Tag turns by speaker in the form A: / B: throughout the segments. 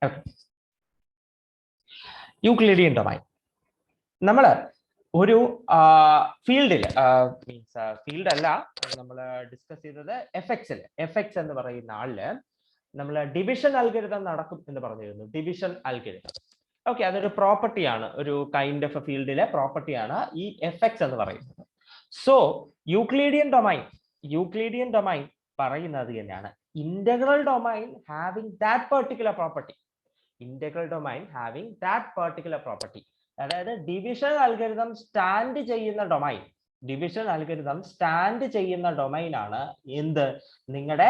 A: Okay. Euclidean domain നമ്മൾ ഒരു ഫീൽഡിൽ മീൻസ് ഫീൽഡ് അല്ല നമ്മൾ ഡിസ്കസ് ചെയ്തത് എഫ്എക്സ് എന്ന് പറയുന്ന ആളില് നമ്മൾ ഡിവിഷൻ അൽഗരിതം നടക്കും എന്ന് പറഞ്ഞിരുന്നു. ഡിവിഷൻ അൽഗരിതം ഓക്കെ, അതൊരു പ്രോപ്പർട്ടിയാണ്, ഒരു കൈൻഡ് ഓഫ് ഫീൽഡിലെ പ്രോപ്പർട്ടിയാണ് ഈ എഫ്എക്സ് എന്ന് പറയുന്നത്. സോ യൂക്ലിഡിയൻ ഡൊമൈൻ പറയുന്നത് തന്നെയാണ് integral domain having that particular property. Integral domain having that particular property, അതായത് ഡിവിഷൻ അൽഗരിതം സ്റ്റാൻഡ് ചെയ്യുന്ന ഡൊമൈൻ ആണ് എന്ത്, നിങ്ങളുടെ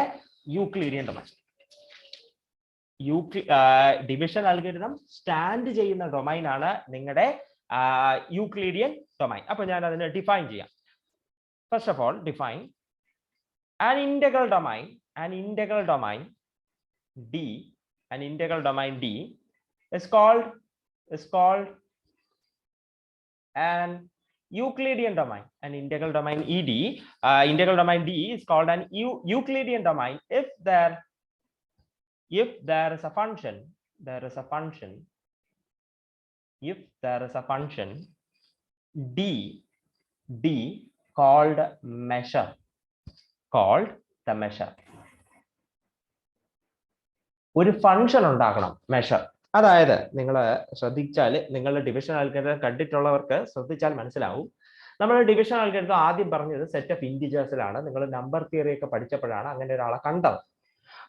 A: Euclidean domain. Division algorithm stand ചെയ്യുന്ന ഡൊമൈൻ ആണ് നിങ്ങളുടെ യൂക്ലിഡിയൻ ഡൊമൈൻ. അപ്പൊ ഞാൻ അതിനെ ഡിഫൈൻ ചെയ്യാം. First of all define an integral domain D is called an Euclidean domain. An integral domain ED, integral domain D is called an Euclidean domain if there is a function D called the measure. ഒരു function ഉണ്ടാക്കണം, measure. അതായത് നിങ്ങൾ ശ്രദ്ധിച്ചാൽ, നിങ്ങളുടെ division algorithm കണ്ടിട്ടുള്ളവർക്ക് ശ്രദ്ധിച്ചാൽ മനസ്സിലാവും. നമ്മൾ division algorithm ആദ്യം പറഞ്ഞത് സെറ്റ് ഓഫ് ഇൻറ്റിജേഴ്സിലാണ്. നിങ്ങൾ നമ്പർ തിയറി ഒക്കെ പഠിച്ചപ്പോഴാണ് അങ്ങനെ ഒരാളെ കണ്ടത്.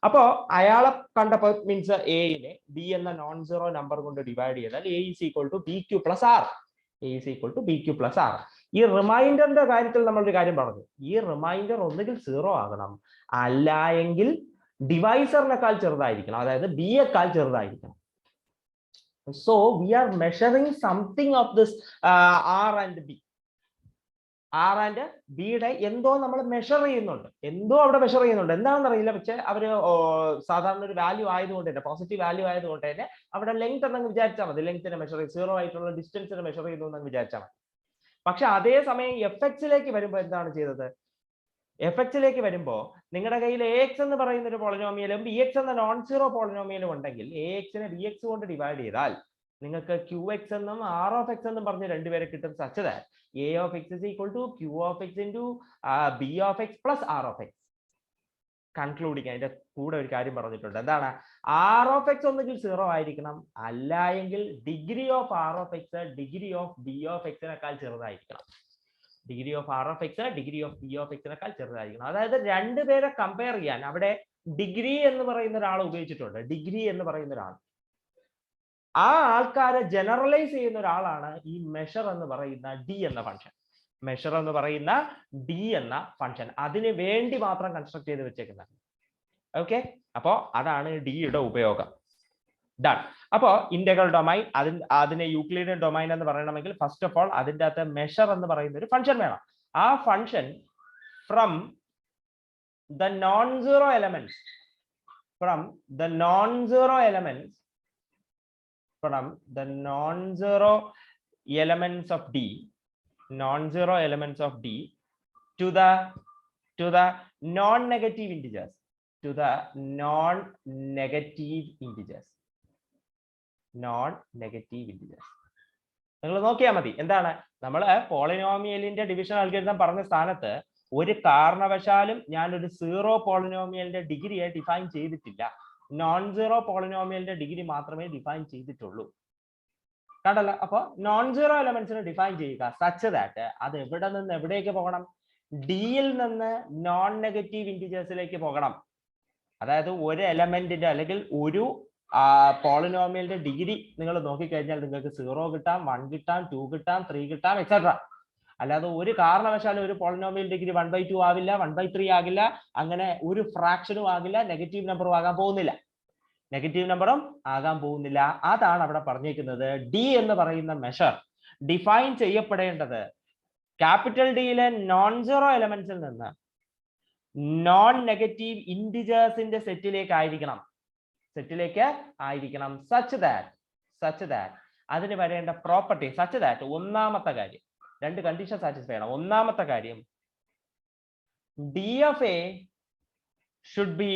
A: അപ്പോ അയാളെ കണ്ടപ്പോൾ മീൻസ് എയിനെ ബി എന്ന നോൺ സീറോ നമ്പർ കൊണ്ട് ഡിവൈഡ് ചെയ്താൽ A is equal to B Q plus R. ഈ റിമൈൻഡറിന്റെ കാര്യത്തിൽ നമ്മളൊരു കാര്യം പറഞ്ഞു. ഈ റിമൈൻഡർ ഒന്നുകിൽ സീറോ ആകണം, അല്ല എങ്കിൽ ഡിവൈസറിനേക്കാൾ ചെറുതായിരിക്കണം, അതായത് ബി യേക്കാൾ ചെറുതായിരിക്കണം. So we are measuring something of this R and ബിയുടെ എന്തോ നമ്മൾ മെഷർ ചെയ്യുന്നുണ്ട്, എന്താണെന്ന് അറിയില്ല. പക്ഷെ അവര് സാധാരണ ഒരു വാല്യൂ ആയതുകൊണ്ട് തന്നെ, പോസിറ്റീവ് വാല്യൂ ആയതുകൊണ്ട് തന്നെ അവിടെ ലെങ്ത് എന്നങ്ങ് വിചാരിച്ചാൽ മതി. ലെങ്ത്തിനെ മെഷർ ചെയ്ത് സീറോ ആയിട്ടുള്ള ഡിസ്റ്റൻസിനെ മെഷർ ചെയ്യുന്നു എന്നങ്ങ് വിചാരിച്ചാൽ മതി. പക്ഷെ അതേസമയം എഫ്എക്സിലേക്ക് വരുമ്പോൾ എന്താണ് ചെയ്തത്? എഫ്എക്സിലേക്ക് വരുമ്പോൾ നിങ്ങളുടെ കയ്യിൽ എ എക്സ് എന്ന് പറയുന്ന ഒരു പോളിനോമിയലും ബി എക്സ് എന്ന നോൺ സീറോ പോളിനോമിയലും ഉണ്ടെങ്കിൽ എ എക്സിനെ ബി എക്സ് കൊണ്ട് ഡിവൈഡ് ചെയ്താൽ നിങ്ങൾക്ക് ക്യൂ എക്സ് എന്നും ആർ ഓഫ് എക്സ് എന്നും പറഞ്ഞ് രണ്ടുപേരെ കിട്ടും. Such that A of X is equal to Q of X into B of X plus R of X. Concluding അതിന്റെ കൂടെ ഒരു കാര്യം പറഞ്ഞിട്ടുണ്ട്. എന്താണ്? ആർ ഓഫ് എക്സ് ഒന്നുകിൽ സീറോ ആയിരിക്കണം, അല്ല എങ്കിൽ degree of R of X degree of B of എക്സിനേക്കാൾ ചെറുതായിരിക്കണം. Degree of R of X degree of B of എക്സിനേക്കാൾ ചെറുതായിരിക്കണം. അതായത് രണ്ടുപേരെ കമ്പയർ ചെയ്യാൻ അവിടെ ഡിഗ്രി എന്ന് പറയുന്ന ഒരാൾ ഉപയോഗിച്ചിട്ടുണ്ട്. ഡിഗ്രി എന്ന് പറയുന്ന ഒരാൾ, ആ ആൾക്കാരെ ജനറലൈസ് ചെയ്യുന്ന ഒരാളാണ് ഈ മെഷർ എന്ന് പറയുന്ന ഡി എന്ന ഫംഗ്ഷൻ. അതിന് വേണ്ടി മാത്രം കൺസ്ട്രക്ട് ചെയ്ത് വെച്ചേക്കുന്നത്. ഓക്കെ, അപ്പോ അതാണ് ഡിയുടെ ഉപയോഗം. ഡൺ. അപ്പോ ഇന്റഗ്രൽ ഡൊമൈൻ, അതിനെ യൂക്ലിഡിയൻ ഡൊമൈൻ എന്ന് പറയണമെങ്കിൽ ഫസ്റ്റ് ഓഫ് ഓൾ അതിൻ്റെ അകത്ത് മെഷർ എന്ന് പറയുന്ന ഒരു ഫംഗ്ഷൻ വേണം. ആ function from the non zero elements of D to the non-negative integers, നിങ്ങൾ നോക്കിയാൽ മതി. എന്താണ് നമ്മൾ പോളിനോമിയലിന്റെ ഡിവിഷൻ അൽഗരിതം പറഞ്ഞ സ്ഥാനത്ത് ഒരു കാരണവശാലും ഞാനൊരു സീറോ പോളിനോമിയലിന്റെ ഡിഗ്രിയെ ഡിഫൈൻ ചെയ്തിട്ടില്ല. നോൺ സീറോ പോളിനോമിയലിന്റെ ഡിഗ്രി മാത്രമേ ഡിഫൈൻ ചെയ്തിട്ടുള്ളൂ. കണ്ടല്ലോ? അപ്പൊ നോൺ സീറോ എലമെന്റ്സിനെ ഡിഫൈൻ ചെയ്യുക സച്ച് ദാറ്റ് അത് എവിടെ നിന്ന് എവിടേക്ക് പോകണം? ഡിയിൽ നിന്ന് നോൺ നെഗറ്റീവ് ഇന്റിജേഴ്സിലേക്ക് പോകണം. അതായത് ഒരു എലമെന്റിന്റെ അല്ലെങ്കിൽ ഒരു പോളിനോമിയലിന്റെ ഡിഗ്രി നിങ്ങൾ നോക്കിക്കഴിഞ്ഞാൽ നിങ്ങൾക്ക് 0 കിട്ടാം, 1 കിട്ടാം, 2 കിട്ടാം, 3 കിട്ടാം, എക്സെട്ര. അല്ലാതെ ഒരു കാരണവശാലും ഒരു പോളിനോമിയൽ ഡിഗ്രി 1/2 ആവില്ല, 1/3 ആകില്ല, അങ്ങനെ ഒരു ഫ്രാക്ഷനും ആകില്ല, നെഗറ്റീവ് നമ്പറും ആകാൻ പോകുന്നില്ല. അതാണ് അവിടെ പറഞ്ഞിരിക്കുന്നത്. ഡി എന്ന് പറയുന്ന മെഷർ ഡിഫൈൻ ചെയ്യപ്പെടേണ്ടത് ക്യാപിറ്റൽ ഡിയിലെ നോൺ സീറോ എലമെന്റ്സിൽ നിന്ന് നോൺ നെഗറ്റീവ് ഇന്റിജേഴ്സിന്റെ സെറ്റിലേക്ക് ആയിരിക്കണം. സച്ച് ദാറ്റ് അതിന് വരേണ്ട പ്രോപ്പർട്ടി സച്ച് ദാറ്റ് ഒന്നാമത്തെ കാര്യം, രണ്ട് കണ്ടീഷൻ സാറ്റിസ്ഫൈ ചെയ്യണം. ഒന്നാമത്തെ കാര്യം, D of A should be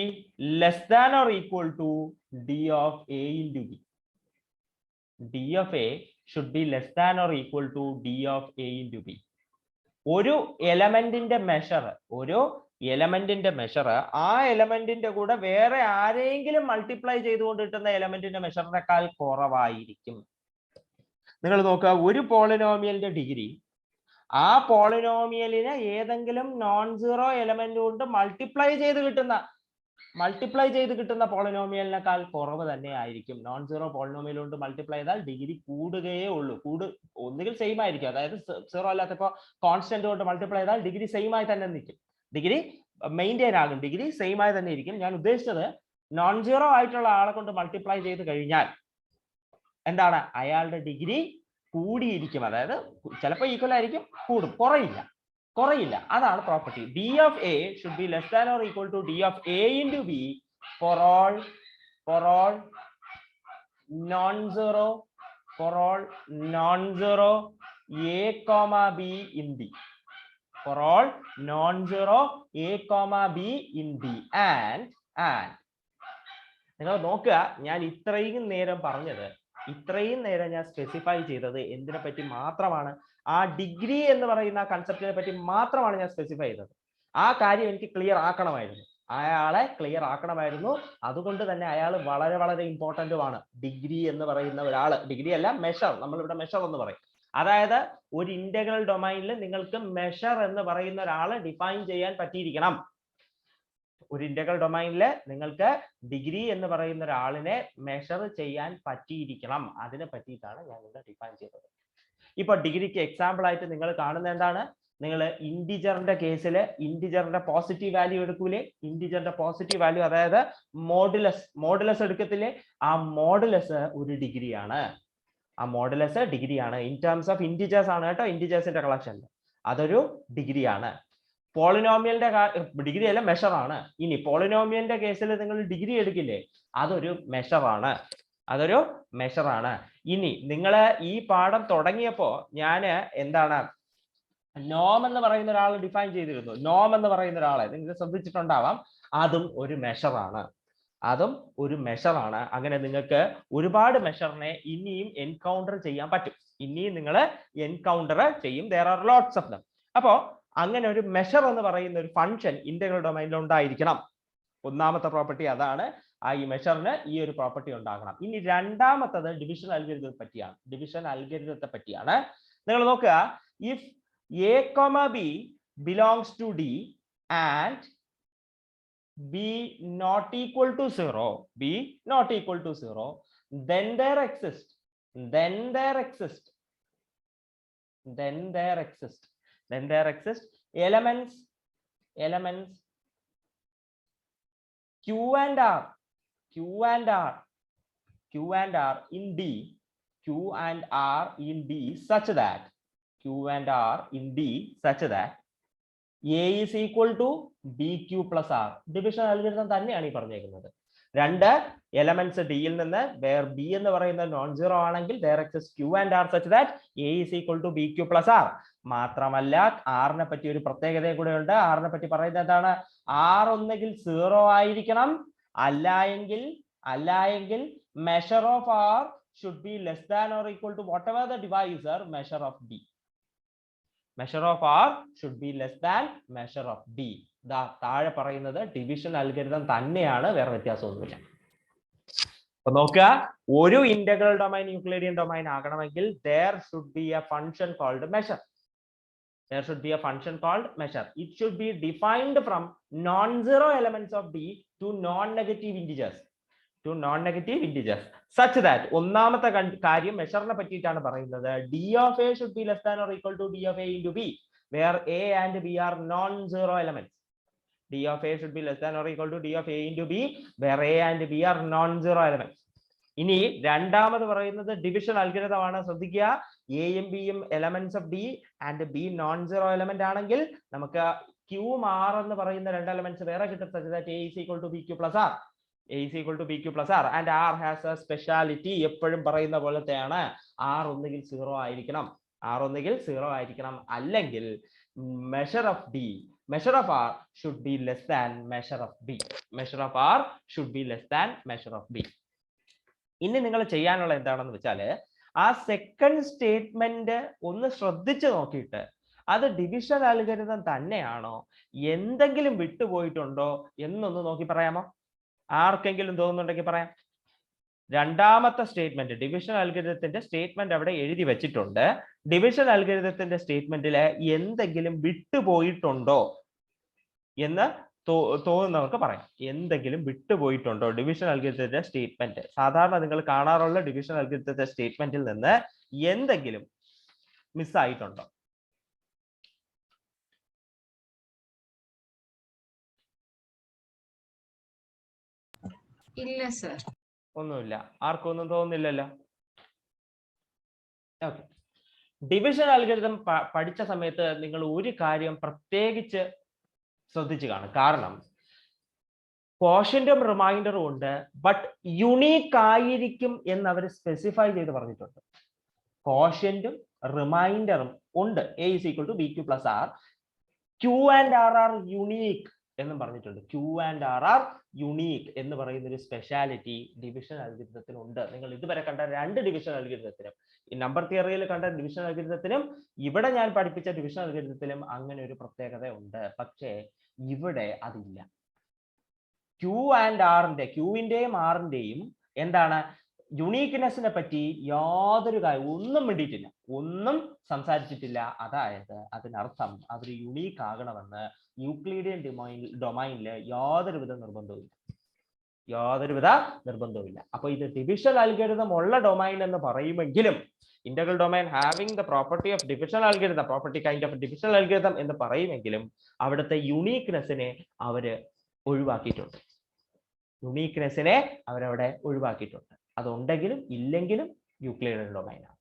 A: less than or equal to d of a into b. d of a should be less than or equal to d of a into b. ഒരു എലമെന്റിന്റെ measure ആ എലമെന്റിന്റെ കൂടെ വേറെ ആരെങ്കിലും multiply ചെയ്തുകൊണ്ട് കിട്ടുന്ന എലമെന്റിന്റെ മെഷറിനേക്കാൾ കുറവായിരിക്കും. നിങ്ങൾ നോക്കുക, ഒരു പോളിനോമിയലിന്റെ ഡിഗ്രി ആ പോളിനോമിയലിനെ ഏതെങ്കിലും നോൺ സീറോ എലമെന്റ് കൊണ്ട് മൾട്ടിപ്ലൈ ചെയ്ത് കിട്ടുന്ന പോളിനോമിയലിനേക്കാൾ കുറവ് തന്നെ ആയിരിക്കും. നോൺ സീറോ പോളിനോമിയൽ കൊണ്ട് മൾട്ടിപ്ലൈ ചെയ്താൽ ഡിഗ്രി കൂടുകയേ ഉള്ളൂ. ഒന്നുകിൽ സെയിം ആയിരിക്കും, അതായത് സീറോ അല്ലാത്തപ്പോ കോൺസ്റ്റന്റ് കൊണ്ട് മൾട്ടിപ്ലൈ ചെയ്താൽ ഡിഗ്രി സെയിം ആയി തന്നെ നിൽക്കും, ഡിഗ്രി മെയിൻറ്റെയിൻ ആകും, ഡിഗ്രി സെയിം ആയി തന്നെ ഇരിക്കും. ഞാൻ ഉദ്ദേശിച്ചത് നോൺ സീറോ ആയിട്ടുള്ള ആളെ കൊണ്ട് മൾട്ടിപ്ലൈ ചെയ്ത് കഴിഞ്ഞാൽ എന്താണ്, അയാളുടെ ഡിഗ്രി കൂടിയിരിക്കും, അതായത് ചിലപ്പോൾ ഈക്വൽ ആയിരിക്കും, കൂടും, കുറയില്ല. അതാണ് property. d of a should be less than or equal to d of a into b for all non-zero a comma b in b. For all non-zero a comma b in b and നിങ്ങൾ നോക്കുക, ഞാൻ ഇത്രയും നേരം ഞാൻ specify ചെയ്തത് എന്തിനെ പറ്റി മാത്രമാണ്? ആ ഡിഗ്രി എന്ന് പറയുന്ന കൺസെപ്റ്റിനെ പറ്റി മാത്രമാണ് ഞാൻ സ്പെസിഫൈ ചെയ്തത്. ആ കാര്യം എനിക്ക് ക്ലിയർ ആക്കണമായിരുന്നു, അതുകൊണ്ട് തന്നെ അയാൾ വളരെ വളരെ ഇമ്പോർട്ടന്റുമാണ്. ഡിഗ്രി എന്ന് പറയുന്ന ഒരാള്, ഡിഗ്രി അല്ല മെഷർ, നമ്മളിവിടെ മെഷർ എന്ന് പറയും. അതായത് ഒരു ഇന്റഗ്രൽ ഡൊമൈനിൽ നിങ്ങൾക്ക് മെഷർ എന്ന് പറയുന്ന ഒരാളെ ഡിഫൈൻ ചെയ്യാൻ പറ്റിയിരിക്കണം. ഒരു ഇന്റഗ്രൽ ഡൊമൈനിൽ നിങ്ങൾക്ക് ഡിഗ്രി എന്ന് പറയുന്ന ഒരാളിനെ മെഷർ ചെയ്യാൻ പറ്റിയിരിക്കണം. അതിനെ പറ്റിയിട്ടാണ് ഞാൻ ഇവിടെ ഡിഫൈൻ ചെയ്തത്. ഇപ്പൊ ഡിഗ്രിക്ക് എക്സാമ്പിൾ ആയിട്ട് നിങ്ങൾ കാണുന്ന എന്താണ്? നിങ്ങൾ ഇന്റിജറിന്റെ കേസിൽ ഇന്റിജറിന്റെ പോസിറ്റീവ് വാല്യൂ എടുക്കൂലേ? ഇന്റിജറിന്റെ പോസിറ്റീവ് വാല്യൂ, അതായത് മോഡുലസ് എടുക്കത്തില്ലേ? ആ മോഡുലസ് ഒരു ഡിഗ്രിയാണ്. ഇൻ ടേംസ് ഓഫ് ഇന്റിജേഴ്സ് ആണ് കേട്ടോ, ഇന്റിജേഴ്സിന്റെ കളക്ഷൻ, അതൊരു ഡിഗ്രിയാണ്. പോളിനോമിയലിന്റെ ഡിഗ്രി അല്ല, മെഷർ ആണ്. ഇനി പോളിനോമിയലിന്റെ കേസിൽ നിങ്ങൾ ഡിഗ്രി എടുക്കില്ലേ, അതൊരു മെഷറാണ്. ഇനി നിങ്ങൾ ഈ പാഠം തുടങ്ങിയപ്പോ ഞാൻ നോം എന്ന് പറയുന്ന ഒരാൾ ഡിഫൈൻ ചെയ്തിരുന്നു. നോം എന്ന് പറയുന്ന ഒരാളെ നിങ്ങൾ ശ്രദ്ധിച്ചിട്ടുണ്ടാവാം. അതും ഒരു മെഷറാണ്. അങ്ങനെ നിങ്ങൾക്ക് ഒരുപാട് മെഷറിനെ ഇനിയും എൻകൗണ്ടർ ചെയ്യാൻ പറ്റും. There are lots of them. അപ്പോ അങ്ങനെ ഒരു മെഷർ എന്ന് പറയുന്ന ഒരു ഫംഗ്ഷൻ ഇന്റഗ്രൽ ഡൊമൈനിൽ ഉണ്ടായിരിക്കണം. ഒന്നാമത്തെ പ്രോപ്പർട്ടി അതാണ്. ഈ മെഷറിന് ഈ ഒരു പ്രോപ്പർട്ടി ഉണ്ടാകണം. ഇനി രണ്ടാമത്തത് ഡിവിഷൻ അൽഗോരിതത്തെ പറ്റിയാണ്. നിങ്ങൾ നോക്കുക, if a, b belongs to d and b not equal to 0, then there exists elements q and r in d such that a is equal to bq plus r. Division algorithm തന്നെയാണ് ഈ പറഞ്ഞേക്കുന്നത്. രണ്ട് elements ഡിയിൽ നിന്ന് where B എന്ന് പറയുന്നത് non zero ആണെങ്കിൽ there exists q and r such that a is equal to bq plus r. മാത്രമല്ല ആറിനെ പറ്റി ഒരു പ്രത്യേകതയും കൂടെ ഉണ്ട്. ആറിനെ പറ്റി പറയുന്നത് എന്താണ്? ആർ ഒന്നുകിൽ സീറോ ആയിരിക്കണം, അല്ലായെങ്കിൽ measure of r should be less than or equal to whatever the divisor measure of d. Measure of r should be less than measure of d. താഴെ പറയുന്നത് ഡിവിഷൻ അൽഗോരിതം തന്നെയാണ്, വേറെ വ്യത്യാസമൊന്നുമില്ല. അപ്പൊ നോക്കുക, ഒരു ഇന്റഗ്രൽ ഡൊമൈൻ യൂക്ലിഡിയൻ ഡൊമൈൻ ആകണമെങ്കിൽ there should be a function called measure. It should be defined from non-zero elements of d to non-negative integers. Such that ഒന്നാമത്തെ കാര്യം മെഷറിനെ പറ്റിയിട്ടാണ് പറയുന്നത്. d of a should be less than or equal to d of a into b, where a and b are non-zero elements. d of a should be less than or equal to d of a into b, where a and b are non-zero elements. ഇനി രണ്ടാമത് പറയുന്നത് division അൽഗോരിതമാണ്. ശ്രദ്ധിക്കുക, എയും ബിയും elements of D and B non zero element ആണെങ്കിൽ നമുക്ക് ക്യൂം R എന്ന് പറയുന്ന രണ്ട് എലമെന്റ്സ് വേറെ കിട്ടും. such that a is equal to bq plus r and r has a speciality. എപ്പോഴും പറയുന്ന പോലത്തെയാണ്, r ഒന്നുകിൽ സീറോ ആയിരിക്കണം, അല്ലെങ്കിൽ measure of measure of R should be less than measure of B. Measure of R should be less than measure of B. ഇനി നിങ്ങൾ ചെയ്യാനുള്ള എന്താണെന്ന് വെച്ചാൽ ആ സെക്കൻഡ് സ്റ്റേറ്റ്മെന്റ് ഒന്ന് ശ്രദ്ധിച്ചു നോക്കിയിട്ട് അത് ഡിവിഷൻ അൽഗോരിതം തന്നെയാണോ, എന്തെങ്കിലും വിട്ടുപോയിട്ടുണ്ടോ എന്നൊന്ന് നോക്കി പറയാമോ? ആർക്കെങ്കിലും തോന്നുന്നുണ്ടെങ്കിൽ പറയാം. രണ്ടാമത്തെ സ്റ്റേറ്റ്മെന്റ് ഡിവിഷൻ അൽഗോരിതത്തിന്റെ സ്റ്റേറ്റ്മെന്റ് അവിടെ എഴുതി വെച്ചിട്ടുണ്ട്. ഡിവിഷൻ അൽഗോരിതത്തിന്റെ സ്റ്റേറ്റ്മെന്റിൽ എന്തെങ്കിലും വിട്ടുപോയിട്ടുണ്ടോ എന്ന് തോന്നുന്നവർക്ക് പറയാം. എന്തെങ്കിലും വിട്ടുപോയിട്ടുണ്ടോ ഡിവിഷൻ അൽഗോരിതത്തിന്റെ സ്റ്റേറ്റ്മെന്റ്? സാധാരണ നിങ്ങൾ കാണാറുള്ള ഡിവിഷൻ അൽഗോരിതത്തിന്റെ സ്റ്റേറ്റ്മെന്റിൽ നിന്ന് എന്തെങ്കിലും മിസ്സായിട്ടുണ്ടോ?
B: ഇല്ല സർ.
A: ഒന്നുമില്ല. ആർക്കും ഒന്നും തോന്നുന്നില്ലല്ലോ. ഓക്കെ. ഡിവിഷൻ അൽഗോരിതം പഠിച്ച സമയത്ത് നിങ്ങൾ ഒരു കാര്യം പ്രത്യേകിച്ച് ശ്രദ്ധിച്ചു കാണും. കാരണം ക്വോഷ്യന്റും റിമൈൻഡറും ഉണ്ട്, ബട്ട് യുണീക്ക് ആയിരിക്കും എന്ന് അവർ സ്പെസിഫൈ ചെയ്ത് പറഞ്ഞിട്ടുണ്ട്. ക്വോഷ്യന്റും റിമൈൻഡറും ഉണ്ട്. A is equal to BQ plus R. Q and R are unique എന്നും പറഞ്ഞിട്ടുണ്ട്. Q and R are unique എന്ന് പറയുന്ന ഒരു സ്പെഷ്യാലിറ്റി ഡിവിഷൻ അൽഗോരിതത്തിനുണ്ട്. നിങ്ങൾ ഇതുവരെ കണ്ട രണ്ട് ഡിവിഷൻ അൽഗോരിതത്തിനും, ഈ നമ്പർ തിയറിയിൽ കണ്ട ഡിവിഷൻ അൽഗോരിതത്തിനും ഇവിടെ ഞാൻ പഠിപ്പിച്ച ഡിവിഷൻ അൽഗോരിതത്തിലും അങ്ങനെ ഒരു പ്രത്യേകത ഉണ്ട്. പക്ഷേ ഇവിടെ അതില്ല. Q ആൻഡ് ആറിന്റെ, ക്യൂവിന്റെയും ആറിന്റെയും എന്താണ് യുണീക്ക്നെസ്സിനെ പറ്റി യാതൊരു കാര്യം ഒന്നും വേണ്ടിയിട്ടില്ല, ഒന്നും സംസാരിച്ചിട്ടില്ല. അതായത് അതിനർത്ഥം അവർ യുണീക്ക് ആകണമെന്ന് യൂക്ലിഡിയൻ ഡൊമൈനിൽ യാതൊരുവിധ നിർബന്ധവുമില്ല. അപ്പൊ ഇത് ഡിവിഷൻ അൽഗോരിതം ഉള്ള ഡൊമൈൻ എന്ന് പറയുമെങ്കിലും, integral domain having the property of division algorithm, property kind of division algorithm എന്ന് പറയുമെങ്കിലും അവിടുത്തെ യുണീക്ക്നെസ്സിനെ അവര് ഒഴിവാക്കിയിട്ടുണ്ട്. യുണീക്ക്നെസ്സിനെ അവരവിടെ ഒഴിവാക്കിയിട്ടുണ്ട്. അതുണ്ടെങ്കിലും ഇല്ലെങ്കിലും യൂക്ലിഡിയൻ ഡൊമൈൻ ആവും.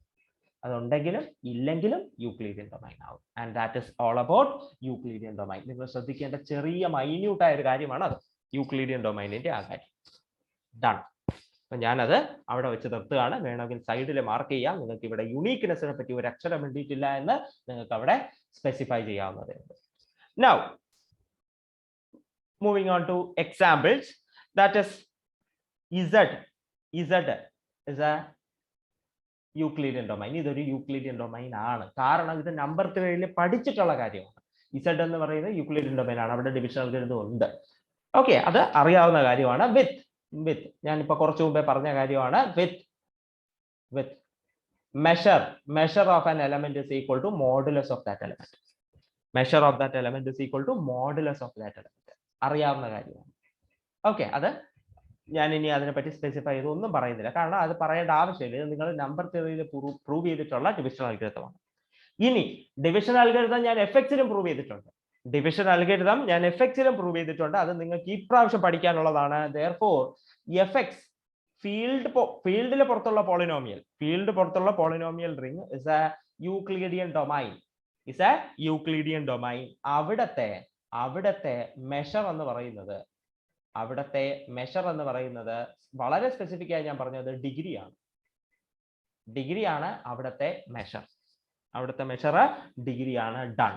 A: അതുണ്ടെങ്കിലും ഇല്ലെങ്കിലും യൂക്ലിഡിയൻ ഡൊമൈൻ ആവും. And that is all about Euclidean domain. നിങ്ങൾ ശ്രദ്ധിക്കേണ്ട ചെറിയ മൈന്യൂട്ടായ ഒരു കാര്യമാണ് അത്, യൂക്ലിഡിയൻ ഡൊമൈനിന്റെ ആ കാര്യം. ഡൺ. അപ്പൊ ഞാനത് അവിടെ വെച്ച് നിർത്തുകയാണ്. വേണമെങ്കിൽ സൈഡിൽ മാർക്ക് ചെയ്യാം. നിങ്ങൾക്ക് ഇവിടെ യുണീക്ക്നെസ്സിനെ പറ്റി ഒരു അക്ഷരം വേണ്ടിയിട്ടില്ല എന്ന് നിങ്ങൾക്ക് അവിടെ സ്പെസിഫൈ ചെയ്യാവുന്നതേ ഉള്ളൂ. Now moving on to examples, that is Z is a Euclidean domain. ഇതൊരു യൂക്ലിഡിയൻ ഡൊമൈൻ ആണ്. കാരണം ഇത് നമ്പർ തിയറിയിൽ പഠിച്ചിട്ടുള്ള കാര്യമാണ്. Z എന്ന് പറയുന്നത് യൂക്ലിഡിയൻ ഡൊമൈൻ ആണ്. അവിടെ ഡിവിഷൻ അൽഗോരിതം ഉണ്ട്. ഓക്കെ, അത് അറിയാവുന്ന കാര്യമാണ്. വിത്ത് ഞാനിപ്പോ കുറച്ചു മുമ്പേ പറഞ്ഞ കാര്യമാണ്. വിത്ത് measure of an element is equal to modulus of that element. Measure of that element is equal to modulus of that element. അറിയാവുന്ന കാര്യമാണ്. ഓക്കെ, അത് ഞാൻ ഇനി അതിനെപ്പറ്റി സ്പെസിഫൈ ചെയ്ത് ഒന്നും പറയുന്നില്ല. കാരണം അത് പറയേണ്ട ആവശ്യമില്ല. ഇത് നിങ്ങൾ നമ്പർ തിയറിയിൽ പ്രൂവ് ചെയ്തിട്ടുള്ള ഡിവിഷൻ അൽഗോരിതമാണ്. ഇനി ഡിവിഷൻ അൽഗോരിതം ഞാൻ എഫ്എക്സിലും പ്രൂവ് ചെയ്തിട്ടുണ്ട്. അത് നിങ്ങൾക്ക് ഈ പ്രാവശ്യം പഠിക്കാനുള്ളതാണ്. therefore fx ഫീൽഡിന് പുറത്തുള്ള polynomial ring is a Euclidean domain. അവിടത്തെ മെഷർ എന്ന് പറയുന്നത് വളരെ സ്പെസിഫിക് ആയി ഞാൻ പറഞ്ഞത് ഡിഗ്രിയാണ്. അവിടത്തെ മെഷർ ഡിഗ്രിയാണ്. ഡൺ.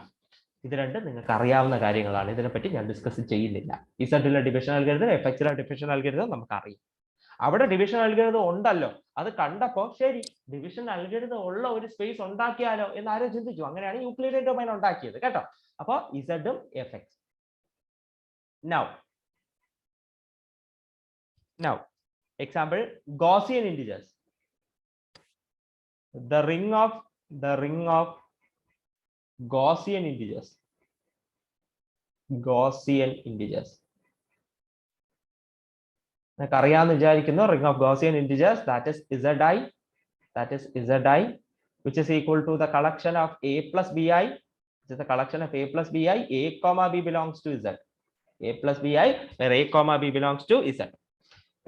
A: ഇത് രണ്ട് നിങ്ങൾക്ക് അറിയാവുന്ന കാര്യങ്ങളാണ്. ഇതിനെപ്പറ്റി ഞാൻ ഡിസ്കസ് ചെയ്യുന്നില്ല. ഇസഡിലെ ഡിവിഷൻ അൽഗോരിതം, എഫ്എക്സിലെ ഡിവിഷൻ അൽഗോരിതം നമുക്കറിയാം. അവിടെ ഡിവിഷൻ അൽഗോരിതം ഉണ്ടല്ലോ, അത് കണ്ടപ്പോൾ ശരി ഡിവിഷൻ അൽഗോരിതം ഉള്ള ഒരു സ്പേസ് ഉണ്ടാക്കിയാലോ എന്ന് ആരും ചിന്തിച്ചു. അങ്ങനെയാണ് യൂക്ലിഡിയൻ ഡൊമൈൻ ഉണ്ടാക്കിയത് കേട്ടോ. അപ്പോൾ ഇസഡും FX. Now example, Gaussian integers. The ring of Gaussian integers. അറിയാമെന്ന് വിചാരിക്കുന്നു. ring of Gaussian integers, that is Zi, which is equal to the collection of a plus bi. It is the collection of a plus bi. A comma b belongs to Z. A plus bi, where a comma b belongs to Z.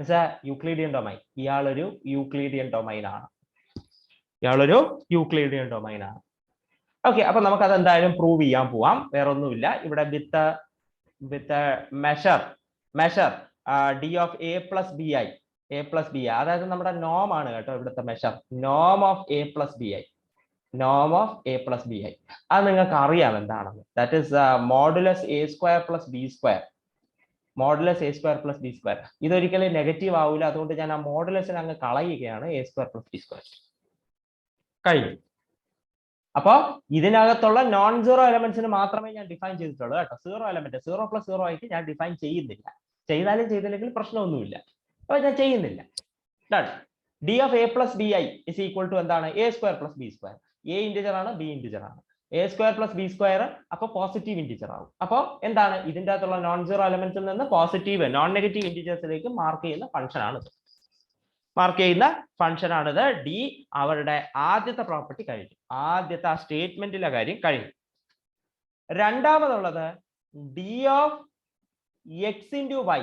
A: It's a Euclidean domain. ഇയാളൊരു Euclidean domain ആണ്. Okay, അപ്പൊ നമുക്ക് അത് എന്തായാലും prove ചെയ്യാൻ പോവാം. വേറെ ഒന്നുമില്ല. ഇവിടെ വിത്ത് measure d of a plus bi, അതായത് നമ്മുടെ നോം ആണ് കേട്ടോ. ഇവിടുത്തെ മെഷർ നോം ഓഫ് a plus bi. നോം of A plus B I. അത് നിങ്ങൾക്ക് അറിയാം എന്താണെന്ന്. That is modulus A square plus B square. Modulus A square plus B square. ഇതൊരിക്കലും നെഗറ്റീവ് ആവില്ല, അതുകൊണ്ട് ഞാൻ ആ മോഡുലസിനെ അങ്ങ് കളയുകയാണ്. A square plus B square കഴിഞ്ഞു. അപ്പൊ ഇതിനകത്തുള്ള നോൺ സീറോ എലമെന്റ്സിന് മാത്രമേ ഞാൻ ഡിഫൈൻ ചെയ്തിട്ടുള്ളൂ കേട്ടോ. സീറോ എലമെന്റ് 0 + 0 ആയിട്ട് ഞാൻ ഡിഫൈൻ ചെയ്യുന്നില്ല. ചെയ്താലും ചെയ്തില്ലെങ്കിൽ പ്രശ്നമൊന്നുമില്ല. അപ്പൊ ഞാൻ ചെയ്യുന്നില്ല. Done. D of A plus B I is equal to എന്താണ്? A square plus B square. A integer ആണ്, ബി ഇന്റിജർ ആണ്. A square plus B square അപ്പൊ പോസിറ്റീവ് ഇന്റിജർ ആവും. അപ്പൊ എന്താണ്? ഇതിന്റെ അകത്തുള്ള നോൺ സീറോ എലമെന്റ്സിൽ നിന്ന് പോസിറ്റീവ് നോൺ നെഗറ്റീവ് ഇന്റിജേഴ്സിലേക്ക് മാർക്ക് ചെയ്യുന്ന ഫംഗ്ഷൻ ആണിത്. മാർക്ക് ചെയ്യുന്ന ഫംഗ്ഷൻ ആണിത്. ഡി അവരുടെ ആദ്യത്തെ പ്രോപ്പർട്ടി കഴിഞ്ഞു. ആദ്യത്തെ ആ സ്റ്റേറ്റ്മെന്റിലെ കാര്യം കഴിഞ്ഞു. രണ്ടാമതുള്ളത് D of X into Y.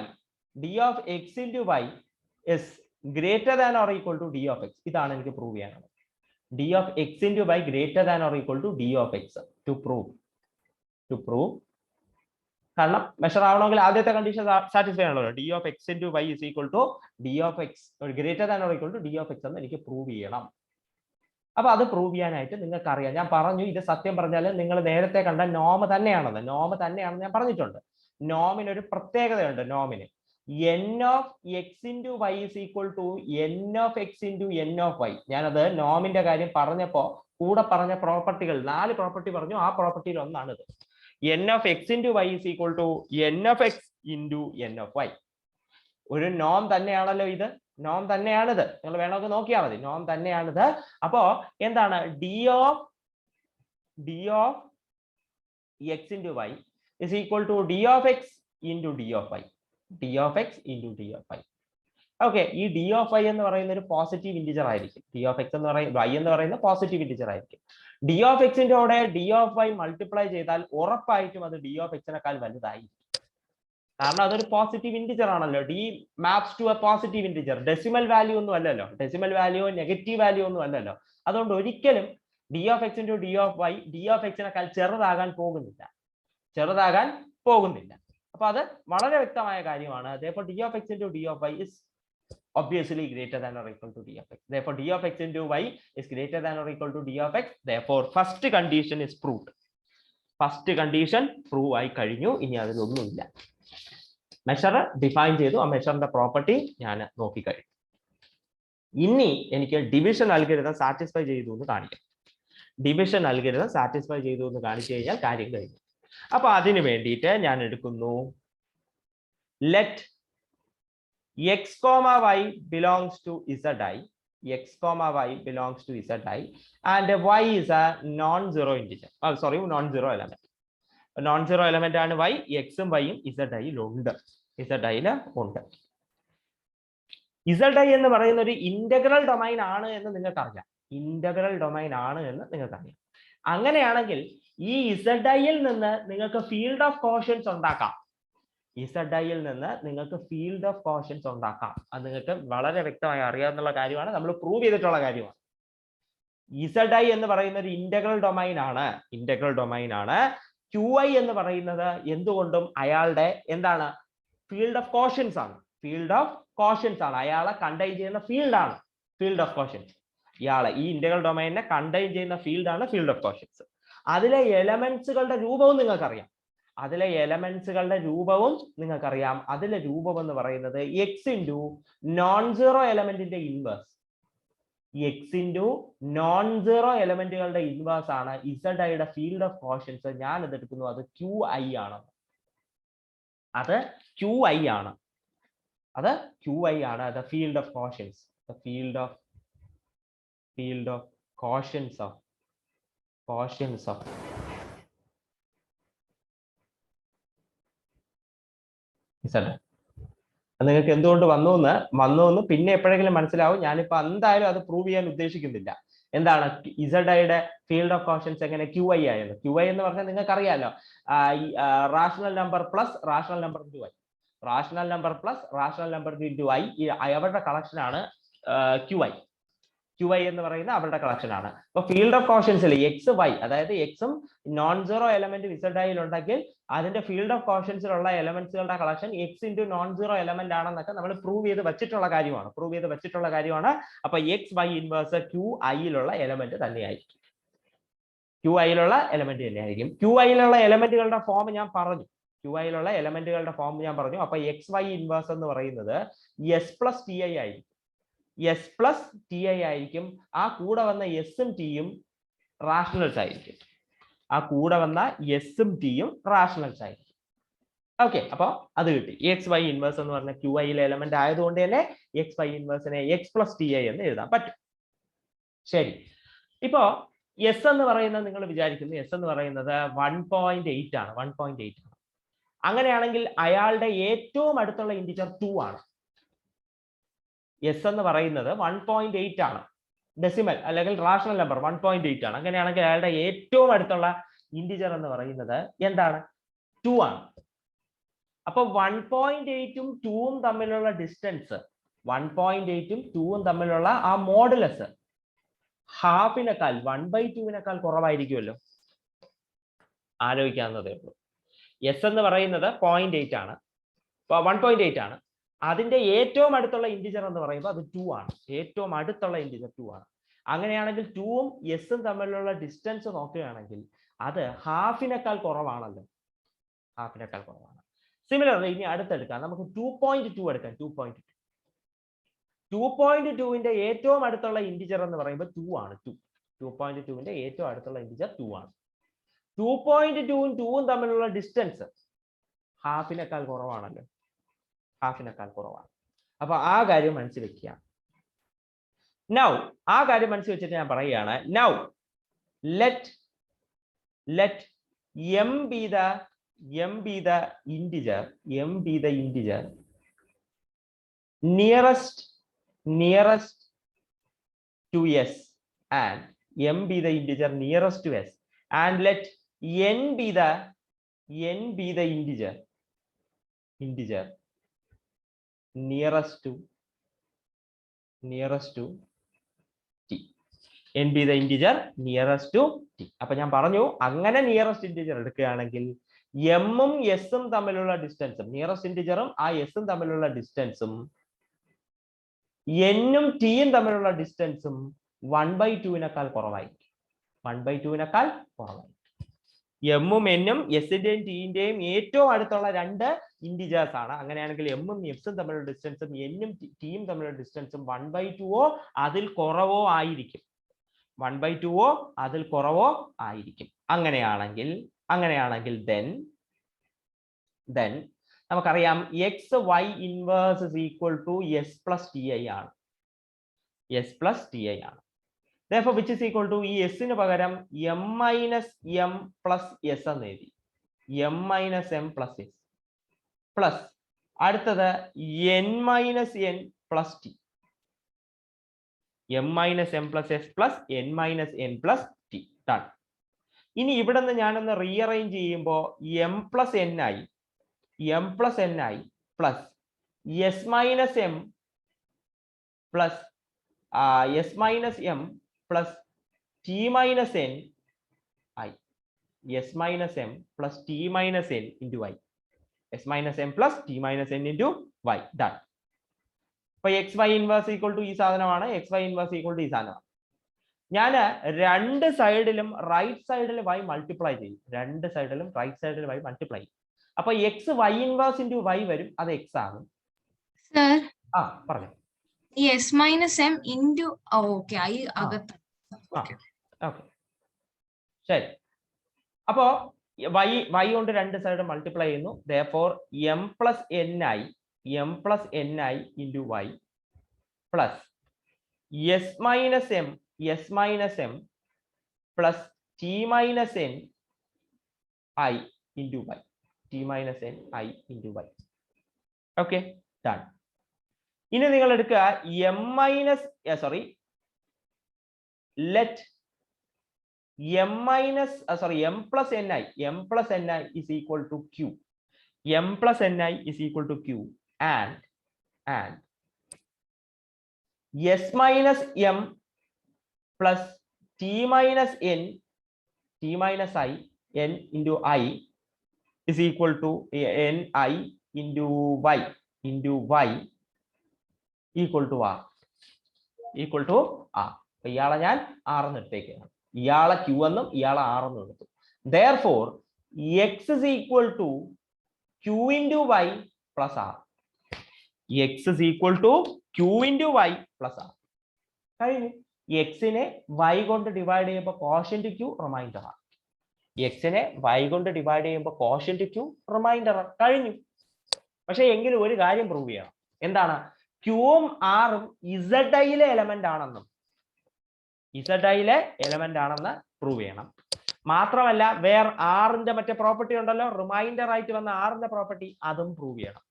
A: D of X into Y is greater than or equal to D of X. ഇതാണ് എനിക്ക് പ്രൂവ് ചെയ്യാനുള്ളത്. D of X into Y greater than or equal to D of X. To prove കാരണം measure ആവണമെങ്കിൽ ആദ്യത്തെ condition satisfy ആണല്ലോ. D of X into Y is equal to D of X greater than or equal to D of X എന്ന് എനിക്ക് prove ചെയ്യണം. അപ്പൊ അത് prove ചെയ്യാനായിട്ട് നിങ്ങൾക്ക് അറിയാം. ഞാൻ പറഞ്ഞു, ഇത് സത്യം പറഞ്ഞാൽ നിങ്ങൾ നേരത്തെ കണ്ട നോം തന്നെയാണെന്ന്. നോം തന്നെയാണെന്ന് ഞാൻ പറഞ്ഞിട്ടുണ്ട്. നോമിന് ഒരു പ്രത്യേകതയുണ്ട്. നോമിന് N of X into Y is equal to N of X into N of Y. ഞാനത് നോമിന്റെ കാര്യം പറഞ്ഞപ്പോ കൂടെ പറഞ്ഞ പ്രോപ്പർട്ടികൾ 4 പ്രോപ്പർട്ടി പറഞ്ഞു. ആ പ്രോപ്പർട്ടിയിൽ ഒന്നാണിത്. N of X into Y is equal to N of X into N of Y. ഒരു നോം തന്നെയാണല്ലോ ഇത്. നോം തന്നെയാണിത്. നിങ്ങൾ വേണമെങ്കിൽ നോക്കിയാൽ മതി. നോം തന്നെയാണിത്. അപ്പോ എന്താണ്? D of X into Y is equal to D of X into D of Y. D of X into D of Y. Okay. ഈ ഡി ഓഫ് വൈ എന്ന് പറയുന്ന ഒരു പോസിറ്റീവ് ഇന്റിജർ ആയിരിക്കും. ഡി ഓഫ് എക്സ് എന്ന് പറയുന്നത് Y എന്ന് പറയുന്ന positive integer ആയിരിക്കും. ഡി ഓഫ് എക്സിന്റെ കൂടെ ഡി ഓഫ് വൈ മൾട്ടിപ്ലൈ ചെയ്താൽ ഉറപ്പായിട്ടും അത് ഡി ഓഫ് എക്സിനേക്കാൾ വലുതായിരിക്കും. കാരണം അതൊരു പോസിറ്റീവ് ഇന്റിജർ ആണല്ലോ. D maps to a positive integer. Decimal value ഒന്നും അല്ലല്ലോ. ഡെസിമൽ വാല്യൂ നെഗറ്റീവ് വാല്യൂ ഒന്നും അല്ലല്ലോ. അതുകൊണ്ട് ഒരിക്കലും D of X into D of Y D of എക്സിനേക്കാൾ ചെറുതാകാൻ പോകുന്നില്ല. അപ്പൊ അത് വളരെ വ്യക്തമായ കാര്യമാണ്. therefore d of x into d of y is obviously greater than or equal to d of x. therefore d of x into y is greater than or equal to d of x. therefore first condition is proved. First condition prove ആയി കഴിഞ്ഞു. ഇനി അതിലൊന്നുമില്ല. Measure define ചെയ്തു. ആ മെഷറിന്റെ property ഞാൻ നോക്കിക്കഴിഞ്ഞു. ഇനി എനിക്ക് division algorithm satisfy ചെയ്തു എന്ന് കാണിക്കാം. ഡിവിഷൻ അൽഗോരിതം സാറ്റിസ്ഫൈ ചെയ്തു എന്ന് കാണിച്ചു കഴിഞ്ഞാൽ കാര്യം കഴിഞ്ഞു. അപ്പൊ അതിനു വേണ്ടിയിട്ട് ഞാൻ എടുക്കുന്നു let X comma Y belongs to Z I. X comma Y belongs to Z I and Y is a non zero integer. Non zero element. Non zero element ആണ് വൈ. എക്സും വൈയും ഇസഡ് ഐയിലുണ്ട്. ഇസഡ് ഐ എന്ന് പറയുന്ന ഒരു integral domain ആണ് എന്ന് നിങ്ങൾക്കറിയാം. അങ്ങനെയാണെങ്കിൽ ഈ ഇസഡ് ഐയിൽ നിന്ന് നിങ്ങൾക്ക് ഫീൽഡ് ഓഫ് കോഷ്യൻസ് ഉണ്ടാക്കാം. അത് നിങ്ങൾക്ക് വളരെ വ്യക്തമായി അറിയാവുന്ന കാര്യമാണ്. നമ്മൾ പ്രൂവ് ചെയ്തിട്ടുള്ള കാര്യമാണ്. ഇസഡ് ഐ എന്ന് പറയുന്ന ഒരു ഇന്റഗ്രൽ ഡൊമൈൻ ആണ്. ക്യു ഐ എന്ന് പറയുന്നത് എന്തുകൊണ്ടും അയാളുടെ എന്താണ്? ഫീൽഡ് ഓഫ് കോഷ്യൻസ് ആണ്. അയാളെ കണ്ടെയ്ൻ ചെയ്യുന്ന ഫീൽഡ് ഓഫ് കോഷ്യൻസ്. ഈ ഇന്റഗ്രൽ ഡൊമൈനെ കണ്ടെയ്ൻ ചെയ്യുന്ന ഫീൽഡാണ് ഫീൽഡ് ഓഫ് കോഷ്യൻസ്. അതിലെ എലമെന്റ്സുകളുടെ രൂപവും നിങ്ങൾക്കറിയാം. അതിലെ രൂപം എന്ന് പറയുന്നത് എക്സ് ഇൻറ്റു നോൺ സീറോ എലമെന്റിന്റെ ഇൻവേഴ്സ്. എലമെന്റുകളുടെ ഇൻവേഴ്സ് ആണ് ഇസഡ് ഐയുടെ ഫീൽഡ് ഓഫ് കോഷ്യൻസ്. ഞാൻ ഇതെടുക്കുന്നു, അത് ക്യു ഐ ആണ്. അത് ക്യു ഐ ആണ്. The field of cautions. നിങ്ങൾക്ക് എന്തുകൊണ്ട് വന്നു എന്ന് പിന്നെ എപ്പോഴെങ്കിലും മനസ്സിലാവും. ഞാനിപ്പോ എന്തായാലും അത് പ്രൂവ് ചെയ്യാൻ ഉദ്ദേശിക്കുന്നില്ല. എന്താണ് ഇസഡ് ഐയുടെ ഫീൽഡ് ഓഫ് കോഷ്യൻസ് എങ്ങനെ ക്യു ഐ ആയത്? ക്യു ഐ എന്ന് പറഞ്ഞാൽ നിങ്ങൾക്ക് അറിയാലോ, rational number plus rational number into I. Rational number plus rational number into I അവരുടെ കളക്ഷൻ ആണ് ക്യു ഐ എന്ന് പറയുന്ന അവരുടെ കളക്ഷൻ ആണ്. അപ്പൊ ഫീൽഡ് ഓഫ് കോഷ്യൻസിൽ എക്സ് വൈ, അതായത് എക്സും നോൺ സീറോ എലമെന്റ് ഇസഡ് ഐയിൽ ഉണ്ടെങ്കിൽ അതിന്റെ ഫീൽഡ് ഓഫ് കോഷ്യൻസിലുള്ള എലമെന്റ്സുകളുടെ collection X into non zero element ആണെന്നൊക്കെ നമ്മൾ പ്രൂവ് ചെയ്ത് വെച്ചിട്ടുള്ള കാര്യമാണ്. അപ്പൊ എക്സ് വൈ ഇൻവേഴ്സ് ക്യു ഐയിലുള്ള എലമെന്റ് തന്നെയായിരിക്കും. QIയിലുള്ള എലമെന്റ് തന്നെയായിരിക്കും. QIയിലുള്ള എലമെന്റുകളുടെ ഫോം ഞാൻ പറഞ്ഞു. QIയിലുള്ള എലമെന്റുകളുടെ ഫോം ഞാൻ പറഞ്ഞു. അപ്പൊ XY ഇൻവേഴ്സ് എന്ന് പറയുന്നത് S plus TI ആയിരിക്കും. S plus TI ആയിരിക്കും. ആ കൂടെ വന്ന എസും ടിയും റാഷണൽസ് ആയിരിക്കും. ആ കൂടെ വന്ന എസും ടിയും റാഷണൽസ് ആയിരിക്കും. ഓക്കെ, അപ്പൊ അത് കിട്ടി. XY ഇൻവേഴ്സ് എന്ന് പറഞ്ഞ QIയിലെ എലമെന്റ് ആയതുകൊണ്ട് തന്നെ XY ഇൻവേഴ്സിനെ X plus TI എന്ന് എഴുതാൻ പറ്റും. ശരി, ഇപ്പോ എസ് എന്ന് പറയുന്നത് നിങ്ങൾ വിചാരിക്കുന്നു എസ് എന്ന് പറയുന്നത് 1.8 ആണ്. 1.8 ആണ്. അങ്ങനെയാണെങ്കിൽ അയാളുടെ ഏറ്റവും അടുത്തുള്ള ഇൻറ്റിജർ 2 ആണ്. എസ് എന്ന് പറയുന്നത് 1.8 ആണ്. ഡെസിമൽ അല്ലെങ്കിൽ റാഷണൽ നമ്പർ 1.8 ആണ്. അങ്ങനെയാണെങ്കിൽ അയാളുടെ ഏറ്റവും അടുത്തുള്ള ഇൻറ്റിജർ എന്ന് പറയുന്നത് എന്താണ്? 2 ആണ്. അപ്പൊ 1.8ഉം 2ഉം തമ്മിലുള്ള ഡിസ്റ്റൻസ്, 1.8ഉം 2ഉം തമ്മിലുള്ള ആ മോഡുലസ് ഹാഫിനേക്കാൾ 1/2 കുറവായിരിക്കുമല്ലോ. ആലോചിക്കാവുന്നതേ ഉള്ളൂ. എസ് എന്ന് പറയുന്നത് 0.8 ആണ്, 1.8 ആണ്. അതിന്റെ ഏറ്റവും അടുത്തുള്ള ഇൻറ്റിജർ എന്ന് പറയുമ്പോൾ അത് 2 ആണ്. ഏറ്റവും അടുത്തുള്ള ഇൻറ്റിജർ 2 ആണ്. അങ്ങനെയാണെങ്കിൽ 2ഉം എസും തമ്മിലുള്ള ഡിസ്റ്റൻസ് നോക്കുകയാണെങ്കിൽ അത് ഹാഫിനേക്കാൾ കുറവാണല്ലോ. ഹാഫിനേക്കാൾ കുറവാണ്. സിമിലർലി ഇനി അടുത്തെടുക്കാം. നമുക്ക് 2.2 എടുക്കാം. 2.2ന്റെ ഏറ്റവും അടുത്തുള്ള ഇൻറ്റിജർ എന്ന് പറയുമ്പോൾ 2 ആണ്. 2.2ന്റെ ഏറ്റവും അടുത്തുള്ള ഇൻറ്റിജർ 2 ആണ്. 2.2ഉം 2ഉം തമ്മിലുള്ള ഡിസ്റ്റൻസ് ഹാഫിനേക്കാൾ കുറവാണല്ലോ. ഹാഫിനേക്കാൾ കുറവാണ്. അപ്പൊ ആ കാര്യം മനസ്സിൽ വെക്കുക. നൗ ആ കാര്യം മനസ്സിൽ വെച്ചിട്ട് ഞാൻ പറയുകയാണ്. Now let m be the integer nearest to s, and m be the integer nearest to s, and let n be the integer nearest to t. n be the integer nearest to t. അപ്പൊ ഞാൻ പറഞ്ഞു, അങ്ങനെ nearest integer എടുക്കുകയാണെങ്കിൽ എമ്മും എസും തമ്മിലുള്ള ഡിസ്റ്റൻസും, nearest ഇന്റിജറും ആ എസും തമ്മിലുള്ള ഡിസ്റ്റൻസും എന്നും ടിയും തമ്മിലുള്ള ഡിസ്റ്റൻസും 1/2 കുറവായിരിക്കും. 1/2 കുറവായിരിക്കും. എമ്മും എന്നും എസിന്റെയും ടിന്റെയും ഏറ്റവും അടുത്തുള്ള രണ്ട് ഇന്റിജേഴ്സ് ആണ്. അങ്ങനെയാണെങ്കിൽ എമ്മും എസും തമ്മിലുള്ള ഡിസ്റ്റൻസും എന്നും ടിയും തമ്മിലുള്ള ഡിസ്റ്റൻസും 1/2 അതിൽ കുറവോ ആയിരിക്കും. 1/2 അതിൽ കുറവോ ആയിരിക്കും. അങ്ങനെയാണെങ്കിൽ then നമുക്കറിയാം XY inverse is equal to S plus TI ആണ്. S plus TI ആണ്. Therefore which is equal to ഈ എസിന് പകരം m minus m plus s എന്ന് എഴുതി. m minus m plus s plus അടുത്തത് n minus n plus t. m minus m plus s plus n minus n plus t. Done. ഇനി ഇവിടെ നിന്ന് ഞാനൊന്ന് റീഅറേഞ്ച് ചെയ്യുമ്പോൾ m plus n ആയി plus s minus m plus s minus m plus t minus n i. S minus m plus t minus n into y. S minus m plus t minus n into y. Done. അപ്പൊ XY inverse equal to ഈ സാധനമാണ്. XY inverse equal to ഈ സാധനമാണ്. ഞാൻ രണ്ട് സൈഡിലും right സൈഡിൽ y multiply ചെയ്യും. രണ്ട് സൈഡിലും റൈറ്റ് സൈഡിൽ y മൾട്ടിപ്ലൈ ചെയ്യും. അപ്പൊ x y inverse into y വരും. അത് x ആണ്.
B: സർ
A: പറഞ്ഞു.
B: ഈ s minus m into okay i അകത്ത്.
A: ഓക്കേ ശരി. അപ്പോ y കൊണ്ട് രണ്ട് സൈഡ് മൾട്ടിപ്ലൈ ചെയ്യുന്നു. therefore m plus ni into y plus s minus m plus t minus n i into y. T minus n i into y. Okay, done. ഇനി നിങ്ങൾ എടുക്കുക let m plus ni is equal to q. m plus ni is equal to q and s minus m plus t minus n i n into i is equal to ni into y equal to r. ഇയാളെ ഞാൻ r എന്ന് എടുത്തേക്കാണ്. ഇയാളെ Q എന്നും ഇയാളെ R എന്നും എടുത്തു. Therefore, X is equal to Q into Y plus R. X is equal to Q into Y plus R. കഴിഞ്ഞു. X-നെ Y കൊണ്ട് ഡിവൈഡ് ചെയ്യുമ്പോൾ കോഷ്യന്റ് Q റിമൈൻഡർ ആണ്. X-നെ Y കൊണ്ട് ഡിവൈഡ് ചെയ്യുമ്പോൾ കോഷ്യന്റ് Q റിമൈൻഡർ ആണ്. കഴിഞ്ഞു. പക്ഷെ എങ്കിലും ഒരു കാര്യം പ്രൂവ് ചെയ്യണം. എന്താണ്? Qയും Rഉം ZIയിലെ എലമെന്റ് ആണെന്നും ZIയിലെ എലമെന്റ് ആണെന്ന് പ്രൂവ് ചെയ്യണം. മാത്രമല്ല വേർ ആറിന്റെ മറ്റേ പ്രോപ്പർട്ടി ഉണ്ടല്ലോ, റിമൈൻഡർ ആയിട്ട് വന്ന ആറിന്റെ പ്രോപ്പർട്ടി, അതും പ്രൂവ് ചെയ്യണം.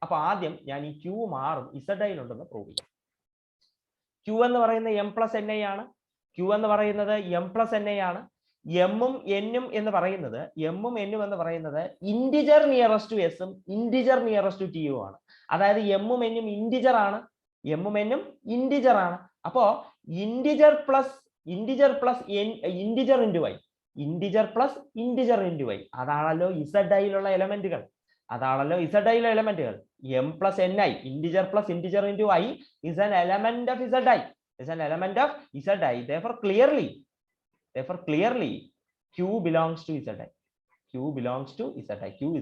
A: അപ്പൊ ആദ്യം ഞാൻ ഈ Qയും Rഉം ZIയിലുണ്ടെന്ന് പ്രൂവ് ചെയ്യാം. Q എന്ന് പറയുന്നത് M plus NI ആണ്. Q എന്ന് പറയുന്നത് M plus NI ആണ്. എമ്മും എന്നും എന്ന് പറയുന്നത് ഇന്റിജർ നിയറസ്റ്റ് ടു എസും ഇന്റിജർ നിയറസ്റ്റ് ടു ടിയും ആണ്. അതായത് എമ്മും എന്നും ഇന്റിജർ ആണ്. അപ്പോ integer plus integer into Y, integer into Y, അതാണല്ലോ ZIയിലുള്ള എലമെന്റുകൾ. M plus NI, integer plus integer into I, is an element of ZI. Therefore, clearly, Q belongs to ZI. Q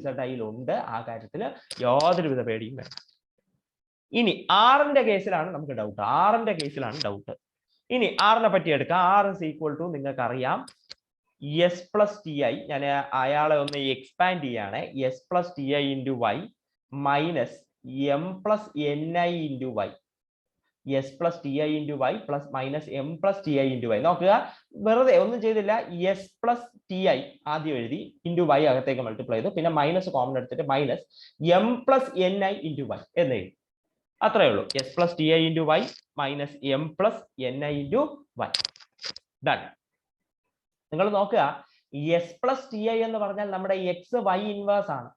A: ZIയിലുണ്ട്. ആ കാര്യത്തിൽ യാതൊരുവിധ പേടിയും വേണ്ട. ഇനി ആറിന്റെ കേസിലാണ് നമുക്ക് ഡൗട്ട്. ഇനി ആറിനെ പറ്റി എടുക്കാം. R is equal to നിങ്ങൾക്ക് അറിയാം S plus TI. ഞാൻ അയാളെ ഒന്ന് എക്സ്പാൻഡ് ചെയ്യാണ്. S plus TI into Y minus M plus NI into Y. S plus TI into Y plus minus M plus TI into Y. നോക്കുക, വെറുതെ ഒന്നും ചെയ്തില്ല. S plus TI ആദ്യം എഴുതി, into Y അകത്തേക്ക് മൾട്ടിപ്ലൈ ചെയ്തു, പിന്നെ മൈനസ് കോമൺ എടുത്തിട്ട് minus M plus NI into Y എന്ന് എഴുതി. അത്രയേ ഉള്ളൂ. S plus TI into Y minus M plus NI into Y. Done. നിങ്ങൾ നോക്കുക, S plus TI എന്ന് പറഞ്ഞാൽ നമ്മുടെ XY ഇൻവേഴ്സ് ആണ്.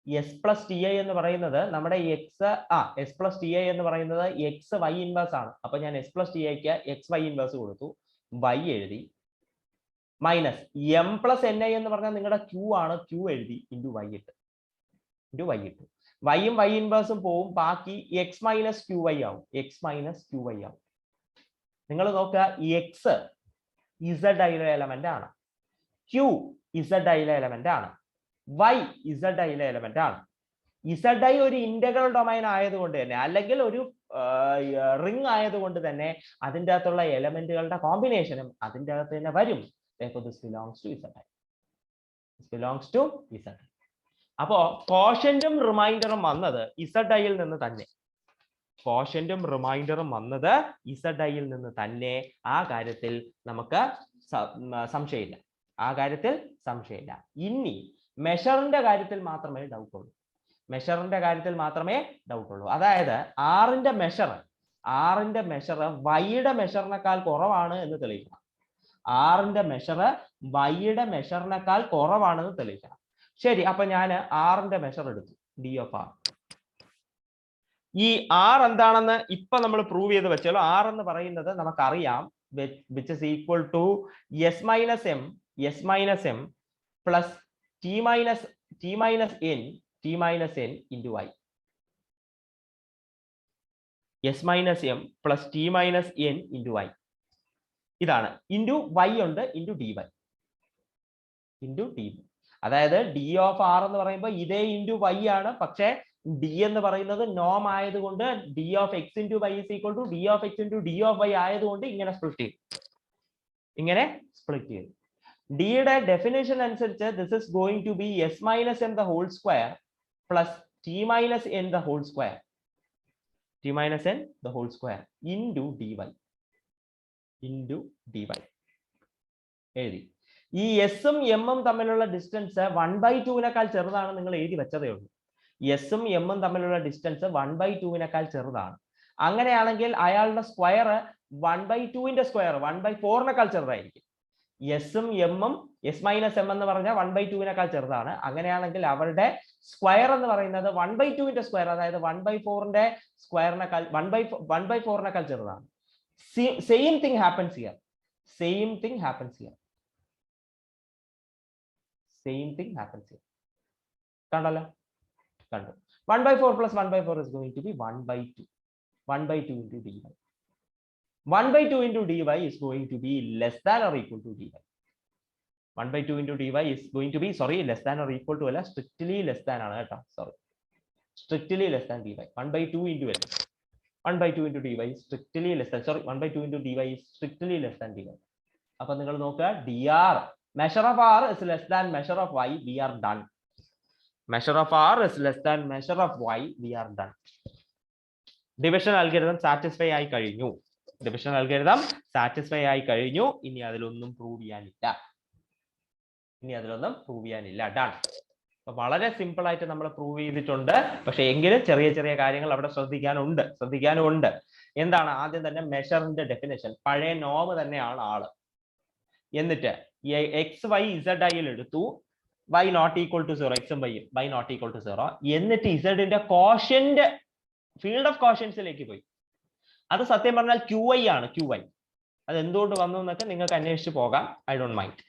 A: S plus TI എന്ന് പറയുന്നത് നമ്മുടെ S plus TI എന്ന് പറയുന്നത് XY ഇൻവേഴ്സ് ആണ്. അപ്പൊ ഞാൻ S plus TIക്ക് XY ഇൻവേഴ്സ് കൊടുത്തു, Y എഴുതി, മൈനസ് M plus NI എന്ന് പറഞ്ഞാൽ നിങ്ങളുടെ Q ആണ്, Q എഴുതി, ഇൻറ്റു Y ഇട്ടു. Yയും Y ഇൻവേഴ്സും പോവും, ബാക്കി X minus QY ആവും. നിങ്ങൾ നോക്കുക, X ZIയിലെ എലമെന്റ് ആണ്, Q ZIയിലെ എലമെന്റ് ആണ്, Y ZIയിലെ എലമെന്റ് ആണ്. ZI ഒരു ഇന്റഗ്രൽ ഡൊമൈൻ ആയതുകൊണ്ട് തന്നെ, അല്ലെങ്കിൽ ഒരു റിംഗ് ആയതുകൊണ്ട് തന്നെ അതിൻ്റെ അകത്തുള്ള എലമെന്റുകളുടെ കോമ്പിനേഷനും അതിൻ്റെ അകത്ത് തന്നെ വരും. Therefore, this belongs to ZI. അപ്പോ കോഷ്യന്റും റിമൈൻഡറും വന്നത് ZIയിൽ നിന്ന് തന്നെ. ആ കാര്യത്തിൽ നമുക്ക് സംശയമില്ല. ഇനി മെഷറിന്റെ കാര്യത്തിൽ മാത്രമേ ഡൗട്ട് ഉള്ളൂ. അതായത് ആറിന്റെ മെഷർ വൈയുടെ മെഷറിനേക്കാൾ കുറവാണ് എന്ന് തെളിയിക്കണം. ശരി, അപ്പൊ ഞാൻ ആറിന്റെ മെഷർ എടുത്തു, D of R. ഈ R എന്താണെന്ന് ഇപ്പൊ നമ്മൾ പ്രൂവ് ചെയ്ത് വെച്ചാലോ. R എന്ന് പറയുന്നത് നമുക്കറിയാം, which is equal to S minus M plus T minus N into Y. S minus M plus T minus N into Y. ഇതാണ്. ഇൻറ്റു Y ഉണ്ട്, ഇൻറ്റു DY. അതായത് D of R എന്ന് പറയുമ്പോൾ ഇതേ ഇൻറ്റു Y ആണ്. പക്ഷേ D എന്ന് പറയുന്നത് നോം ആയതുകൊണ്ട് D of X into Y is equal to D of X into D of Y ആയതുകൊണ്ട് ഇങ്ങനെ സ്പ്ലിറ്റ് ചെയ്തു. ഡിയുടെ ഡെഫിനേഷൻ അനുസരിച്ച് this is going to be S minus M the whole square plus T minus N the whole square into DY. എഴുതി. ഈ എസും എമ്മും തമ്മിലുള്ള ഡിസ്റ്റൻസ് 1/2 ചെറുതാണ്. നിങ്ങൾ എഴുതി വെച്ചതേ ഉള്ളൂ. എസും എമ്മും തമ്മിലുള്ള ഡിസ്റ്റൻസ് 1/2 ചെറുതാണ്. അങ്ങനെയാണെങ്കിൽ അയാളുടെ സ്ക്വയർ 1/2 സ്ക്വയർ 1/4 ചെറുതായിരിക്കും. എസും എമ്മും S minus M എന്ന് പറഞ്ഞാൽ 1/2 ചെറുതാണ്. അങ്ങനെയാണെങ്കിൽ അവരുടെ സ്ക്വയർ എന്ന് പറയുന്നത് 1/2 സ്ക്വയർ, അതായത് 1/4 സ്ക്വയറിനേക്കാൾ 1/4 ചെറുതാണ്. Same thing happens here. കണ്ടു. 1/4 plus 1/4 is going to be 1/2 into DY. 1/2 into dy is going to be less than or equal to dy. 1/2 into dy is going to be, sorry, less than or equal to അല്ല, strictly less than ആണ് കേട്ടോ, sorry, strictly less than dy. 1/2 into 1/2 into dy is strictly less than, sorry, 1/2 into dy is strictly less than dy. അപ്പൊ നിങ്ങൾ നോക്കുക, dr measure of r is less than measure of y, we are done. Measure of r is less than measure of y, we are done. Division algorithm satisfy ആയി കഴിഞ്ഞു. Division algorithm satisfy ആയി കഴിഞ്ഞു. ഇനി അതിലൊന്നും prove ചെയ്യാനില്ല. Done. അപ്പൊ വളരെ simple ആയിട്ട് നമ്മൾ പ്രൂവ് ചെയ്തിട്ടുണ്ട്. പക്ഷെ എങ്കിലും ചെറിയ ചെറിയ കാര്യങ്ങൾ അവിടെ ശ്രദ്ധിക്കാനുണ്ട്. എന്താണ്? ആദ്യം തന്നെ മെഷറിന്റെ ഡെഫിനേഷൻ പഴയ നോം തന്നെയാണ് ആള്. എന്നിട്ട് എക്സ് വൈ ഇസഡ് ഐയിൽ എടുത്തു, y not equal to 0, x ഉം y not equal to 0. എന്നിട്ട് ഇസഡിന്റെ കോഷ്യന്റ്, ഫീൽഡ് ഓഫ് കോഷ്യൻസിലേക്ക് പോയി. അത് സത്യം പറഞ്ഞാൽ QI ആണ്. QI അത് എന്തുകൊണ്ട് വന്നു എന്നൊക്കെ നിങ്ങൾക്ക് അന്വേഷിച്ച് പോകാം, ഐ ഡോണ്ട് മൈൻഡ്.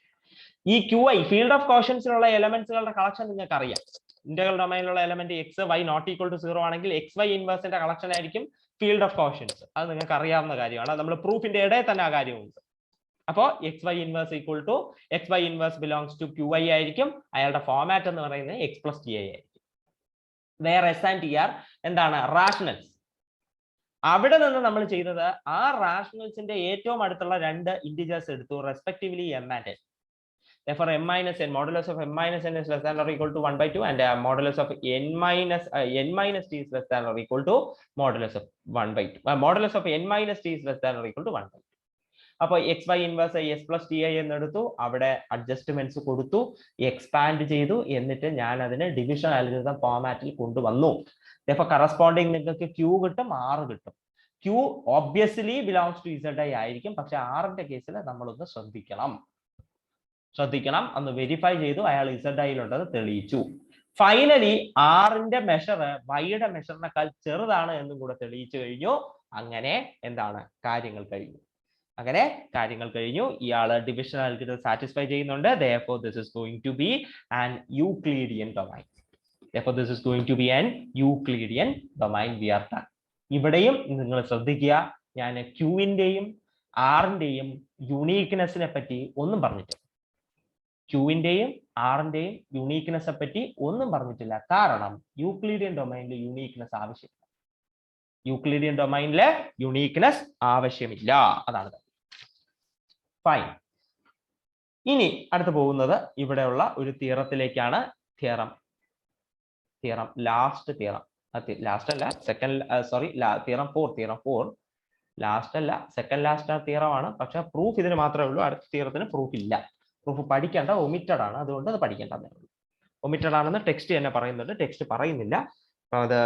A: ഈ QI ഫീൽഡ് ഓഫ് കോഷ്യൻസിലുള്ള എലമെന്റ്സുകളുടെ കളക്ഷൻ നിങ്ങൾക്ക് അറിയാം. ഇന്റഗ്രൽ ഡൊമൈനിലുള്ള element X Y not equal to 0 ആണെങ്കിൽ എക്സ് വൈ ഇൻവേഴ്സിന്റെ കളക്ഷൻ ആയിരിക്കും ഫീൽഡ് ഓഫ് കോഷ്യൻസ്. അത് നിങ്ങൾക്ക് അറിയാവുന്ന കാര്യമാണ്. നമ്മൾ പ്രൂഫിന്റെ ഇടയിൽ തന്നെ ആ കാര്യമുണ്ട്. അപ്പോ X Y inverse equal to X Y inverse belongs to QI ആയിരിക്കും. അയാളുടെ ഫോമാറ്റ് എന്ന് പറയുന്നത് എക്സ് പ്ലസ് ടി ഐ ആയിരിക്കും. Where S and T are എന്താണ്? റാഷണൽസ്. അവിടെ നിന്ന് നമ്മൾ ചെയ്തത് ആ റാഷണൽസിന്റെ ഏറ്റവും അടുത്തുള്ള രണ്ട് ഇന്റിജേഴ്സ് എടുത്തു, respectively m and n. Therefore m minus n, modulus of m minus n is less than or equal to 1/2, and modulus of n minus t is less than or equal to modulus of 1/2. Modulus of n minus t is less than or equal to 1/2. അപ്പൊ X Y inverse S plus T I എന്നെടുത്തു, അവിടെ adjustments കൊടുത്തു, expand ചെയ്തു, എന്നിട്ട് ഞാൻ അതിനെ division algorithm ഫോമാറ്റിൽ കൊണ്ടുവന്നു. ഇപ്പൊ കറസ്പോണ്ടിങ് നിങ്ങൾക്ക് ക്യൂ കിട്ടും, ആർ കിട്ടും. Q obviously belongs to Z I ആയിരിക്കും. പക്ഷെ ആറിന്റെ കേസിൽ നമ്മളൊന്ന് ശ്രദ്ധിക്കണം, അന്ന് വെരിഫൈ ചെയ്തു, അയാൾ ഇസഡ് ഐയിലുണ്ടെന്ന് തെളിയിച്ചു. ഫൈനലി ആറിന്റെ മെഷർ വൈയുടെ മെഷറിനേക്കാൾ ചെറുതാണ് എന്നും കൂടെ തെളിയിച്ചു കഴിഞ്ഞു. അങ്ങനെ എന്താണ്? കാര്യങ്ങൾ കഴിഞ്ഞു. ഇയാള് ഡിവിഷൻ അൽഗോരിതം സാറ്റിസ്ഫൈ ചെയ്യുന്നുണ്ട്. Therefore this is going to be an Euclidean domain. We are done. ഇവിടെയും നിങ്ങൾ ശ്രദ്ധിക്കുക, ഞാൻ ക്യൂവിന്റെയും ആറിന്റെയും യൂണീക്നെസ്സിനെ പറ്റി ഒന്നും പറഞ്ഞിട്ടില്ല. കാരണം യൂക്ലിഡിയൻ ഡൊമൈനിൽ യൂണീക്നെസ് ആവശ്യമില്ല. അതാണ് ഫൈൻ. ഇനി അടുത്ത് പോകുന്നത് ഇവിടെയുള്ള ഒരു തിയറത്തിലേക്കാണ്. തിയറം ലാസ്റ്റ് തിയറം, ലാസ്റ്റ് അല്ല, സെക്കൻഡ്, സോറി, തിയറം 4. ലാസ്റ്റ് അല്ല, സെക്കൻഡ് ലാസ്റ്റ് തിയറമാണ്. പക്ഷെ പ്രൂഫ് ഇതിന് മാത്രമേ ഉള്ളൂ. അടുത്ത തിയറത്തിന് പ്രൂഫ് ഇല്ല. പ്രൂഫ് പഠിക്കേണ്ട, ഒമിറ്റഡ് ആണ്. അതുകൊണ്ട് അത് പഠിക്കേണ്ടതേ ഉള്ളൂ. ഒമിറ്റഡ് ആണെന്ന് ടെക്സ്റ്റ് തന്നെ പറയുന്നുണ്ട്, ടെക്സ്റ്റ് പറയുന്നില്ല. അത്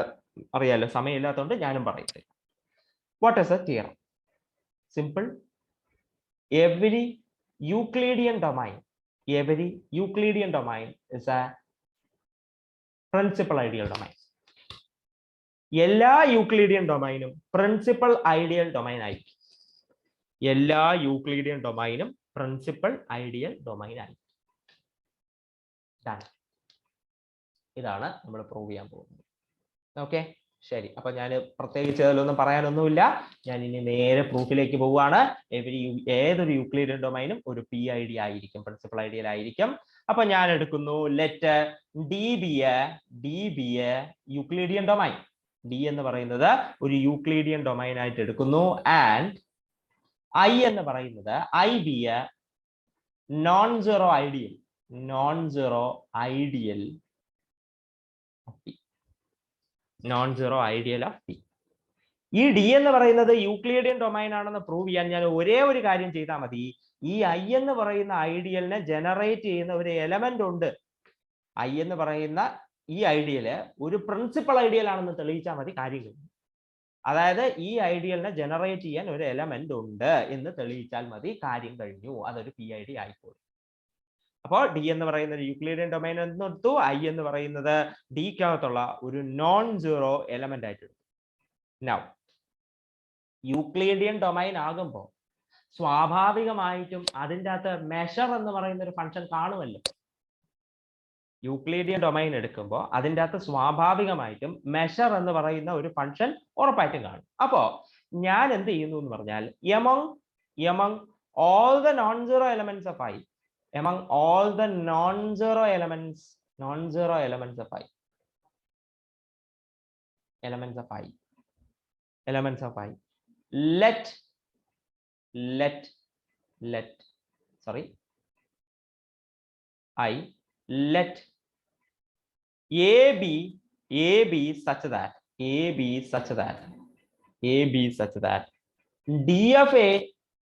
A: അറിയാലോ, സമയമില്ലാത്തതുകൊണ്ട് ഞാനും പറയുന്നില്ല. What is A theorem? Simple. Every Euclidean domain is a principal ideal domain. എല്ലാ യൂക്ലിഡിയൻ ഡൊമൈനും പ്രിൻസിപ്പൽ ഐഡിയൽ ഡൊമൈൻ ആയിരിക്കും. ഇതാണ് നമ്മൾ പ്രൂവ് ചെയ്യാൻ പോകുന്നത്. ഓക്കെ, ശരി. അപ്പൊ ഞാൻ പ്രത്യേകിച്ച് അതിലൊന്നും പറയാനൊന്നുമില്ല. ഞാൻ ഇനി നേരെ പ്രൂഫിലേക്ക് പോവുകയാണ്. ഏതൊരു യൂക്ലിഡിയൻ ഡൊമൈനും ഒരു PID ആയിരിക്കും, പ്രിൻസിപ്പൽ ഐഡിയൽ ആയിരിക്കും. അപ്പൊ ഞാൻ എടുക്കുന്നു, let D B A Euclidean domain. D എന്ന് പറയുന്നത് ഒരു യൂക്ലിഡിയൻ ഡൊമൈൻ ആയിട്ട് എടുക്കുന്നു. ആൻഡ് ഐ എന്ന് പറയുന്നത് I B A non zero ideal of T. ഈ ഡി എന്ന് പറയുന്നത് യൂക്ലിഡിയൻ ഡൊമൈൻ ആണെന്ന് പ്രൂവ് ചെയ്യാൻ ഞാൻ ഒരേ ഒരു കാര്യം ചെയ്താൽ മതി. ഈ ഐ എന്ന് പറയുന്ന ഐഡിയലിനെ ജനറേറ്റ് ചെയ്യുന്ന ഒരു എലമെന്റ് ഉണ്ട്. ഐ എന്ന് പറയുന്ന ഈ ഐഡിയല് ഒരു പ്രിൻസിപ്പൽ ഐഡിയൽ ആണെന്ന് തെളിയിച്ചാൽ മതി, കാര്യം കഴിഞ്ഞു. അതായത് ഈ ഐഡിയലിനെ ജനറേറ്റ് ചെയ്യാൻ ഒരു എലമെന്റ് ഉണ്ട് എന്ന് തെളിയിച്ചാൽ മതി, കാര്യം കഴിഞ്ഞു. അതൊരു PID ആയിക്കോളും. അപ്പോൾ ഡി എന്ന് പറയുന്ന ഒരു യൂക്ലിഡിയൻ ഡൊമൈൻ എന്നെടുത്തു. ഐ എന്ന് പറയുന്നത് ഡിക്കകത്തുള്ള ഒരു നോൺ സീറോ എലമെന്റ് ആയിട്ട് എടുത്തു. നൗ യൂക്ലിഡിയൻ ഡൊമൈൻ ആകുമ്പോൾ സ്വാഭാവികമായിട്ടും അതിൻ്റെ അകത്ത് മെഷർ എന്ന് പറയുന്ന ഒരു ഫംഗ്ഷൻ കാണുമല്ലോ. യൂക്ലിഡിയൻ ഡൊമൈൻ എടുക്കുമ്പോൾ അതിൻ്റെ അകത്ത് സ്വാഭാവികമായിട്ടും മെഷർ എന്ന് പറയുന്ന ഒരു ഫംഗ്ഷൻ ഉറപ്പായിട്ടും കാണും. അപ്പോ ഞാൻ എന്ത് ചെയ്യുന്നു എന്ന് പറഞ്ഞാൽ among all the non-zero elements of I, among all the non-zero elements of I, let A be such that D of A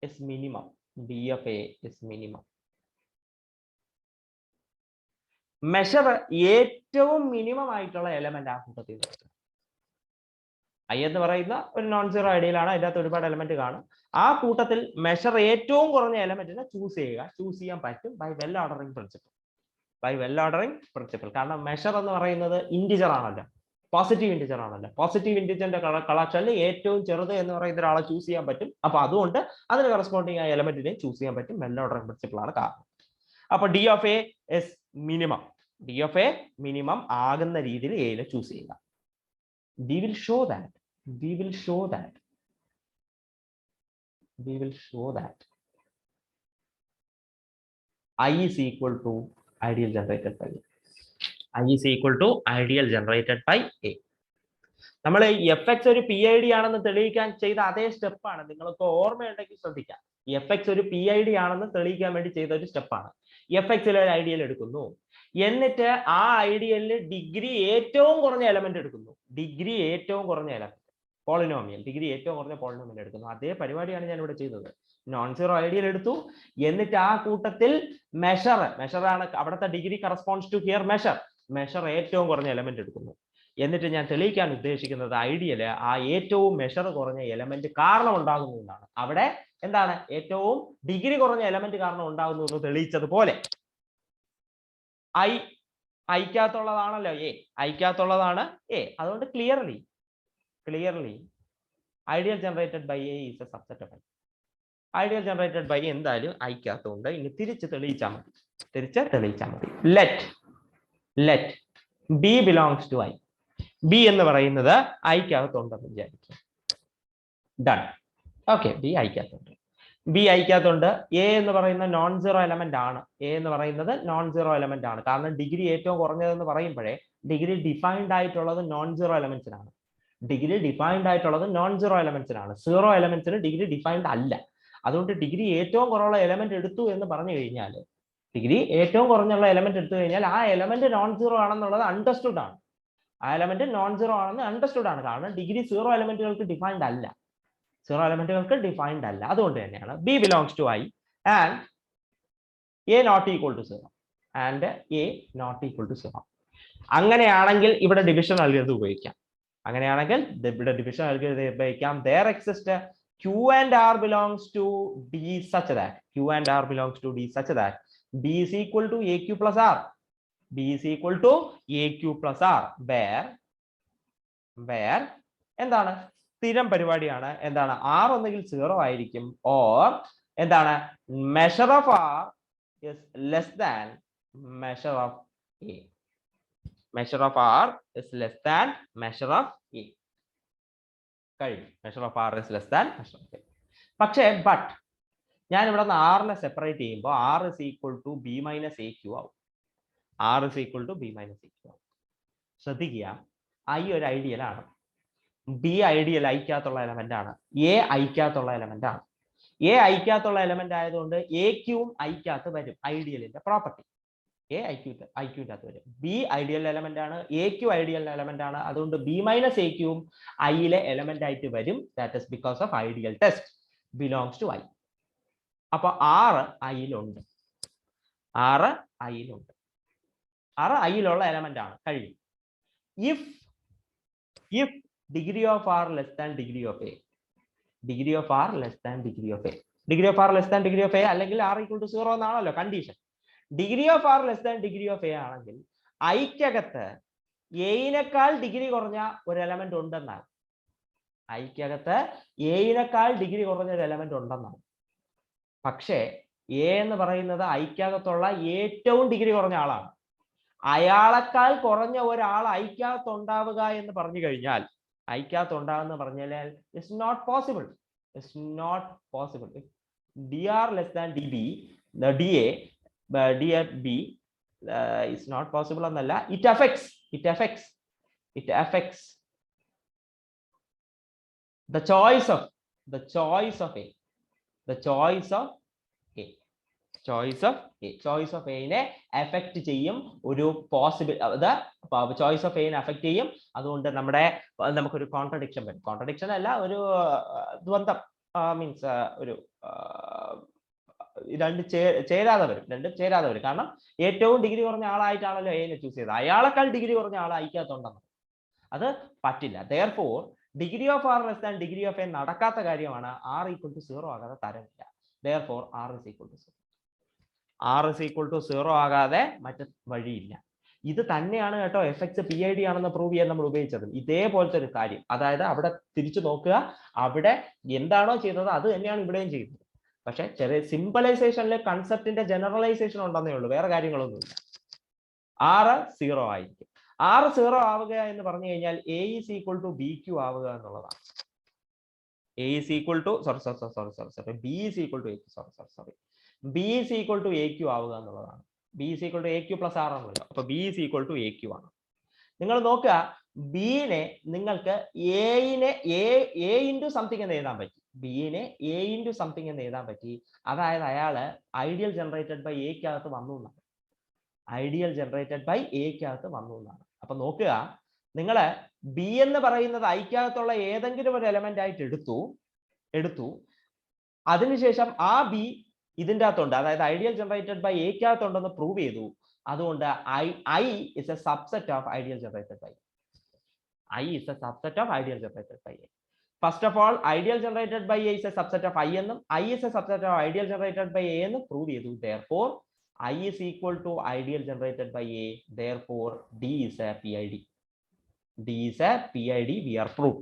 A: is minimum. Measure ഏറ്റവും മിനിമം ആയിട്ടുള്ള എലമെന്റ് ആ കൂട്ടത്തിൽ ഐ എന്ന് പറയുന്ന ഒരു നോൺ സീറോ ഐഡിയലാണ്. അതിൻ്റെ അകത്ത് ഒരുപാട് എലമെന്റ് കാണും. ആ കൂട്ടത്തിൽ മെഷർ ഏറ്റവും കുറഞ്ഞ എലമെന്റിനെ ചൂസ് ചെയ്യാൻ പറ്റും ബൈ വെൽ ഓർഡറിംഗ് പ്രിൻസിപ്പിൾ. കാരണം മെഷർ എന്ന് പറയുന്നത് ഇൻറ്റിജർ ആണല്ലോ, പോസിറ്റീവ് ഇൻറ്റിജർ ആണല്ലോ. പോസിറ്റീവ് ഇൻറ്റിജറിന്റെ കളക്ഷനിൽ ഏറ്റവും ചെറുത് എന്ന് പറയുന്ന ഒരാളെ ചൂസ് ചെയ്യാൻ പറ്റും. അപ്പൊ അതുകൊണ്ട് അതിന് കറസ്പോണ്ടിങ് ആ എലമെന്റിനെ ചൂസ് ചെയ്യാൻ പറ്റും. വെൽ ഓർഡറിംഗ് പ്രിൻസിപ്പിൾ ആണ് കാരണം. അപ്പൊ D of A is minimum ആകുന്ന രീതിയിൽ എയിലെ ചൂസ് ചെയ്യുക. We will show that I is equal to ideal generated by A. നമ്മൾ FX ഒരു PID ആണെന്ന് തെളിയിക്കാൻ ചെയ്ത അതേ സ്റ്റെപ്പാണ്. നിങ്ങൾക്ക് ഓർമ്മയുണ്ടെങ്കിൽ ശ്രദ്ധിക്കാം. FX ഒരു PID ആണെന്ന് തെളിയിക്കാൻ വേണ്ടി ചെയ്ത ഒരു സ്റ്റെപ്പാണ്. FXലെ ഒരു ഐഡിയൽ എടുക്കുന്നു, എന്നിട്ട് ആ ഐഡിയലിൽ ഡിഗ്രി ഏറ്റവും കുറഞ്ഞ എലമെന്റ് എടുക്കുന്നു. പോളിനോമിയൽ ഡിഗ്രി ഏറ്റവും കുറഞ്ഞ പോളിനോമിയൽ എടുക്കുന്നു. അതേ പരിപാടിയാണ് ഞാൻ ഇവിടെ ചെയ്തത്. നോൺ സീറോ ഐഡിയൽ എടുത്തു, എന്നിട്ട് ആ കൂട്ടത്തിൽ മെഷർ ആണ് അവിടുത്തെ degree corresponds to here measure ഏറ്റവും കുറഞ്ഞ എലമെന്റ് എടുക്കുന്നു. എന്നിട്ട് ഞാൻ തെളിയിക്കാൻ ഉദ്ദേശിക്കുന്നത് ഐഡിയല് ആ ഏറ്റവും മെഷർ കുറഞ്ഞ എലമെന്റ് കാരണം ഉണ്ടാകുന്നു എന്നാണ്. അവിടെ എന്താണ് ഏറ്റവും ഡിഗ്രി കുറഞ്ഞ എലമെന്റ് കാരണം ഉണ്ടാകുന്നു എന്ന് തെളിയിച്ചതുപോലെ ഐക്കകത്തുള്ളതാണല്ലോ ഐക്കകത്തുള്ളതാണ് എ. അതുകൊണ്ട് clearly ideal generated by A is a subset of I. Ideal generated by എന്തായാലും ഐക്കകത്തുണ്ട്. ഇനി തിരിച്ച് തെളിയിച്ചാൽ മതി. Let B belongs to I. B എന്ന് പറയുന്നത് ഐക്കകത്തുണ്ടെന്ന് വിചാരിക്കും. ഡൺ. ഓക്കെ, ബി ഐക്കകത്തുണ്ട്. എ എന്ന് പറയുന്ന നോൺ സീറോ എലമെന്റ് ആണ്. കാരണം ഡിഗ്രി ഏറ്റവും കുറഞ്ഞതെന്ന് പറയുമ്പോഴേ ഡിഗ്രി ഡിഫൈൻഡ് ആയിട്ടുള്ളത് നോൺ സീറോ എലമെന്റ്സിനാണ്. സീറോ എലമെന്റ്സിന് ഡിഗ്രി ഡിഫൈൻഡ് അല്ല. അതുകൊണ്ട് ഡിഗ്രി ഏറ്റവും കുറവുള്ള എലമെന്റ് എടുത്തു എന്ന് പറഞ്ഞു കഴിഞ്ഞാൽ ആ എലമെന്റ് നോൺ സീറോ ആണെന്നുള്ളത് അണ്ടർസ്റ്റുഡ് ആണ്. കാരണം ഡിഗ്രി സീറോ എലമെന്റുകൾക്ക് ഡിഫൈൻഡ് അല്ല. അതുകൊണ്ട് തന്നെയാണ് B belongs to I and A not equal to zero. അങ്ങനെയാണെങ്കിൽ ഇവിടെ ഡിവിഷൻ നൽകിയത് ഉപയോഗിക്കാം. there exists Q and R belongs to D such that B is equal to AQ plus R. where എന്താണ് സ്ഥിരം പരിപാടിയാണ്. എന്താണ് R ഒന്നുകിൽ 0 ആയിരിക്കും, or എന്താണ് measure of R is less than measure of A. Measure of R is less than measure of A. Measure of R is less than measure of A. പക്ഷേ ഞാൻ ഇവിടെ നിന്ന് R നെ സെപ്പറേറ്റ് ചെയ്യുമ്പോൾ R is equal to B minus AQ ആവും. ശ്രദ്ധിക്കുക, I ഒരു ideal ആണ്, ബി ഐഡിയൽ ഐക്കകത്തുള്ള എലമെന്റ് ആണ്, എ ഐക്കകത്തുള്ള എലമെന്റ് ആണ്. എ ഐക്കകത്തുള്ള എലമെന്റ് ആയതുകൊണ്ട് എക്യൂവും ഐക്കകത്ത് വരും. ഐഡിയലിന്റെ പ്രോപ്പർട്ടി ഐക്യൂന്റെ അകത്ത് വരും. ബി ഐഡിയൽ എലമെന്റ് ആണ്, എക്യു ഐഡിയൽ എലമെന്റ് ആണ്. അതുകൊണ്ട് ബി മൈനസ് എക്യൂവും ഐയിലെ എലമെന്റ് ആയിട്ട് വരും. That is because of ideal test belongs to I. അപ്പൊ ആറ് ഐയിലുണ്ട്. ആറ് ഐയിലുള്ള എലമെന്റ് ആണ്. കഴിയും. If degree of R less than degree of A. Degree of R less than degree of A. Degree of R less than degree of A അല്ലെങ്കിൽ R equal to 0 എന്നാണല്ലോ condition. Degree of R less than degree of A ആണെങ്കിൽ ഐക്കകത്ത് എയിനേക്കാൾ degree കുറഞ്ഞ ഒരു element ഉണ്ടെന്നാണ്. പക്ഷേ A എന്ന് പറയുന്നത് ഐക്കകത്തുള്ള ഏറ്റവും ഡിഗ്രി കുറഞ്ഞ ആളാണ്. അയാളെക്കാൾ കുറഞ്ഞ ഒരാൾ ഐക്കകത്ത് ഉണ്ടാവുക എന്ന് പറഞ്ഞു കഴിഞ്ഞാൽ ഐക്കകത്ത് ഉണ്ടാകുന്ന പറഞ്ഞാൽ it's not possible. It's not possible. dr less than db the da b is not possible എന്നല്ല, it affects the choice of a choice of a നെ എഫക്ട് ചെയ്യും. ഒരു പോസിബിൾ ചോയ്സ് ഓഫ് എനെ എഫക്ട് ചെയ്യും. അതുകൊണ്ട് നമുക്കൊരു കോൺട്രഡിക്ഷൻ വരും. Contradiction അല്ല, ഒരു ദ്വന്ദ്ം, മീൻസ് ഒരു രണ്ടും ചേരാതെ വരും. കാരണം ഏറ്റവും ഡിഗ്രി കുറഞ്ഞ ആളായിട്ടാണല്ലോ എനെ ചൂസ് ചെയ്തത്. അയാളെക്കാൾ ഡിഗ്രി കുറഞ്ഞ ആൾ ഐക്കകത്തുണ്ടെന്ന്, അത് പറ്റില്ല. therefore degree of R less than degree of A നടക്കാത്ത കാര്യമാണ്. r equal to 0 ആകാതെ തരമില്ല. therefore r is equal to 0 ആകാതെ മറ്റു വഴിയില്ല. ഇത് തന്നെയാണ് കേട്ടോ എഫക്ട്സ് PID ആണെന്ന് പ്രൂവ് ചെയ്യാൻ നമ്മൾ ഉപയോഗിച്ചത്. ഇതേപോലത്തെ ഒരു കാര്യം. അതായത് അവിടെ തിരിച്ചു നോക്കുക, അവിടെ എന്താണോ ചെയ്തത് അത് തന്നെയാണ് ഇവിടെയും ചെയ്യുന്നത്. പക്ഷെ ചെറിയ സിംപലൈസേഷനിൽ കൺസെപ്റ്റിന്റെ ജനറലൈസേഷൻ ഉണ്ടെന്നേ ഉള്ളൂ, വേറെ കാര്യങ്ങളൊന്നുമില്ല. r 0 ആയിരിക്കും. r 0 ആവുക എന്ന് പറഞ്ഞു കഴിഞ്ഞാൽ a is equal to bq ആവുക എന്നുള്ളതാണ്. a is equal to b is equal to b is equal to aq ആവുക എന്നുള്ളതാണ്. b is equal to aq plus r ആണല്ലോ. അപ്പൊ b is equal to aq ആണ്. നിങ്ങൾ നോക്കുക, b നെ നിങ്ങൾക്ക് a into something എന്ന് എഴുതാൻ പറ്റി. b നെ a into something എന്ന് എഴുതാൻ പറ്റി. അതായത് അയാള് ഐഡിയൽ ജനറേറ്റഡ് ബൈ a ക്കകത്ത് വന്നു എന്നാണ്. അപ്പൊ നോക്കുക, നിങ്ങള് b എന്ന് പറയുന്നത് ഐക്കകത്തുള്ള ഏതെങ്കിലും ഒരു എലമെന്റ് ആയിട്ട് എടുത്തു. അതിനുശേഷം ആ b ഇതിൻ്റെ അകത്തുണ്ട്, അതായത് ഐഡിയൽ ജനറേറ്റഡ് ബൈ a ക്കകത്തുണ്ടെന്ന് പ്രൂവ് ചെയ്തു. അതുകൊണ്ട് I is a subset of ideal generated by A. First of all, ideal generated by A is a subset of I എന്നും I is a subset of ideal generated by A എന്നും prove ചെയ്തു. Therefore I is equal to ideal generated by A. Therefore D is a PID. We are proved.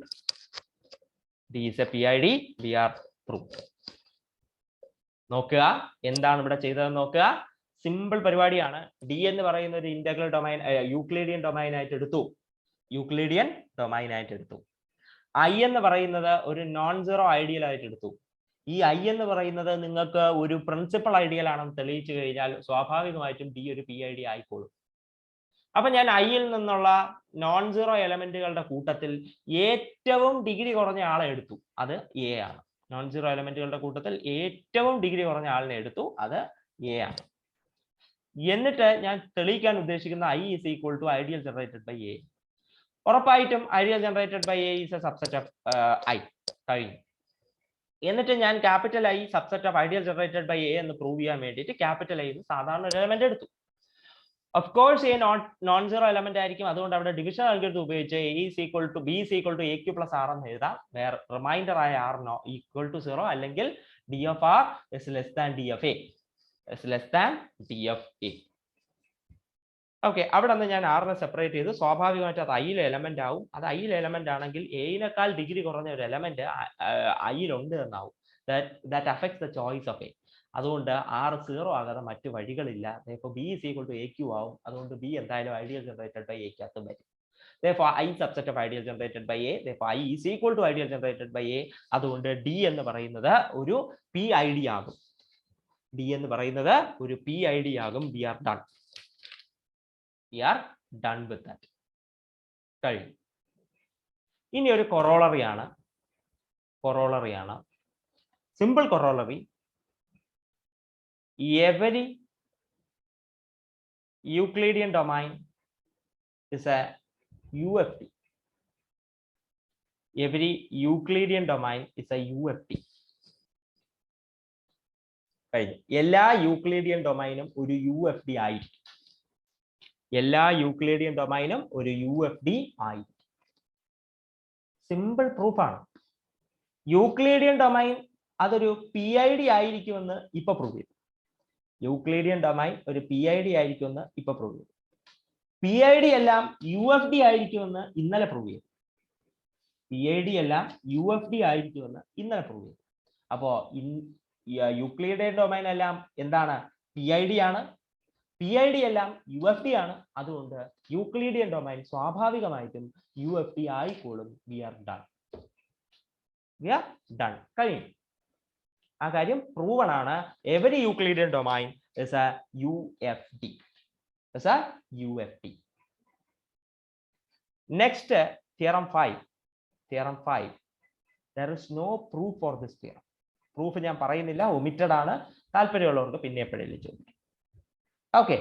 A: നോക്കുക എന്താണ് ഇവിടെ ചെയ്തതെന്ന് നോക്കുക. Simple പരിപാടിയാണ്. D എന്ന് പറയുന്ന ഒരു ഇന്റഗ്രൽ ഡൊമൈൻ യൂക്ലിഡിയൻ ഡൊമൈൻ ആയിട്ട് എടുത്തു. ഐ എന്ന് പറയുന്നത് ഒരു നോൺ സീറോ ഐഡിയൽ ആയിട്ട് എടുത്തു. ഈ ഐ എന്ന് പറയുന്നത് നിങ്ങൾക്ക് ഒരു പ്രിൻസിപ്പൽ ഐഡിയൽ ആണെന്ന് തെളിയിച്ചു കഴിഞ്ഞാൽ സ്വാഭാവികമായിട്ടും ഡി ഒരു PID ആയിക്കോളും. അപ്പൊ ഞാൻ ഐയിൽ നിന്നുള്ള നോൺ സീറോ എലമെന്റുകളുടെ കൂട്ടത്തിൽ ഏറ്റവും ഡിഗ്രി കുറഞ്ഞ ആളെ എടുത്തു, അത് എ ആണ്. നോൺ സീറോ എലമെന്റുകളുടെ കൂട്ടത്തിൽ ഏറ്റവും ഡിഗ്രി കുറഞ്ഞ ആളിനെ എടുത്തു, അത് എ ആണ്. എന്നിട്ട് ഞാൻ തെളിയിക്കാൻ ഉദ്ദേശിക്കുന്ന I is equal to ideal generated by A. ഉറപ്പായിട്ടും ideal generated by A is a subset of I കഴിഞ്ഞു. എന്നിട്ട് ഞാൻ capital I subset of ideal generated by A എന്ന് പ്രൂവ് ചെയ്യാൻ വേണ്ടിയിട്ട് ക്യാപിറ്റൽ ഐ സാധാരണ ഒരു എലമെന്റ് എടുത്തു. Of course A non zero element ആയിരിക്കും. അതുകൊണ്ട് അവിടെ ഡിവിഷൻ ആൽഗരിതം ഉപയോഗിച്ച് b is equal to aq plus r എന്ന് എഴുതാം. വേറെ റിമൈൻഡർ ആയ r equal to 0 അല്ലെങ്കിൽ d of r is less than d of a. Okay, അവിടെ നിന്ന് ഞാൻ r നെ സെപ്പറേറ്റ് ചെയ്തു. സ്വാഭാവികമായിട്ട് അത് ഐയിലെ എലമെന്റ് ആവും. അത് ഐയിലെ എലമെന്റ് ആണെങ്കിൽ എയിനേക്കാൾ ഡിഗ്രി കുറഞ്ഞ ഒരു എലമെന്റ് ഐയിലുണ്ട് എന്നാവും. that affects the choice of a. അതുകൊണ്ട് r 0 ആകാതെ മറ്റു വഴികളില്ല. therefore b is equal to aq ആവും. അതുകൊണ്ട് b എന്തായാലും ഐഡിയൽ ജനറേറ്റഡ് ബൈ a ക്കകത്ത് വരും. therefore I subset of ideal generated by A. therefore I is equal to ideal generated by A. അതുകൊണ്ട് d എന്ന് പറയുന്നത് ഒരു PID ആകും. we are done with that. കഴിഞ്ഞു. ഇനി ഒരു കൊറോളറി ആണ്. Simple corollary. Every Euclidean domain is a UFD. എല്ലാ യൂക്ലിഡിയൻ ഡൊമൈനും ഒരു UFD ആയിരിക്കും. സിമ്പിൾ പ്രൂഫാണ്. യൂക്ലിഡിയൻ ഡൊമൈൻ അതൊരു PID ആയിരിക്കുമെന്ന് ഇപ്പൊ പ്രൂവ് ചെയ്തു. PID എല്ലാം UFD ആയിരിക്കുമെന്ന് ഇന്നലെ പ്രൂവ് ചെയ്തു. അപ്പോ യൂക്ലിഡിയൻ ഡൊമൈൻ എല്ലാം എന്താണ്? PID ആണ്. PID എല്ലാം UFD ആണ്. അതുകൊണ്ട് യൂക്ലിഡിയൻ ഡൊമൈൻ സ്വാഭാവികമായിട്ടും UFD ആയിക്കോളും. We are done. കഴിഞ്ഞു. ആ കാര്യം പ്രൂവൺ ആണ്. Every Euclidean domain is a UFD. Is a UFD. Next, theorem 5. Theorem 5. There is no proof for this theorem. Proof ഞാൻ പറയുന്നില്ല, omitted ആണ്. താല്പര്യമുള്ളവർക്ക് പിന്നെ എപ്പോഴേലും ചോദിക്കാം. ഓക്കെ,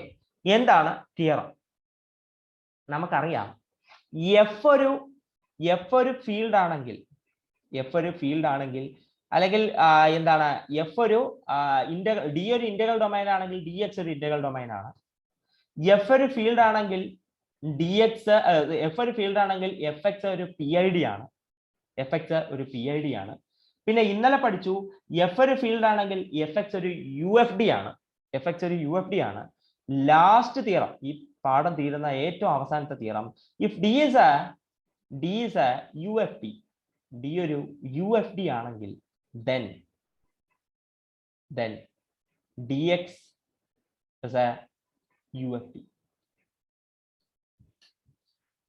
A: എന്താണ് തിയറം? നമുക്കറിയാം എഫ് ഒരു ഫീൽഡ് ആണെങ്കിൽ, അല്ലെങ്കിൽ എന്താണ് എഫ് ഒരു ഡി ഒരു ഇന്റഗ്രൽ ഡൊമൈൻ ആണെങ്കിൽ DX ഒരു ഇന്റഗ്രൽ ഡൊമൈൻ ആണ്. എഫ് ഒരു ഫീൽഡ് ആണെങ്കിൽ FX ഒരു PID ആണ്. പിന്നെ ഇന്നലെ പഠിച്ചു എഫ് ഒരു ഫീൽഡ് ആണെങ്കിൽ FX ഒരു UFD ആണ്. ലാസ്റ്റ് തിയറം, ഈ പാഠം തീരുന്ന ഏറ്റവും അവസാനത്തെ theorem, if D is a UFD, D ഒരു UFD ആണെങ്കിൽ then DX is a UFD.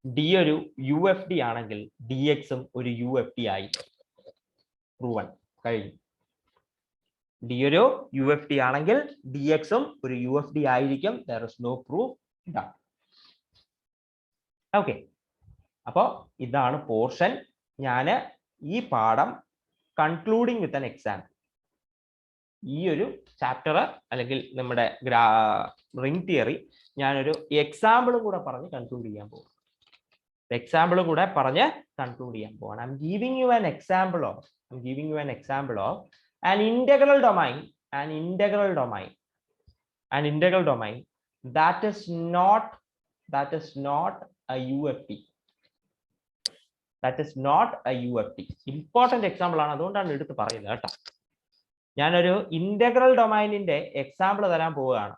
A: D ഒരു UFD ആണെങ്കിൽ DX ഉം ഒരു UFD ആയി. പ്രൂവൺ കഴിഞ്ഞു. D ഒരു UFD ആണെങ്കിൽ DX ഉം ഒരു UFD ആയിരിക്കും. There is no proof. Done. Okay, അപ്പോ ഇതാണ് പോർഷൻ. ഞാൻ ഈ പാഠം കൺക്ലൂഡിങ് വിത്ത് ആൻ എക്സാമ്പിൾ, ഈ ഒരു ചാപ്റ്റർ അല്ലെങ്കിൽ നമ്മുടെ റിംഗ് തിയറി ഞാനൊരു എക്സാമ്പിളും കൂടെ പറഞ്ഞ് കൺക്ലൂഡ് ചെയ്യാൻ പോവാം. I M giving you an example of an integral domain that is not a UFD. Important example ആണ്, അതുകൊണ്ടാണ് എടുത്ത് പറയുന്നത് കേട്ടോ. ഞാനൊരു ഇന്റഗ്രൽ ഡൊമൈനിന്റെ എക്സാമ്പിൾ തരാൻ പോവുകയാണ്.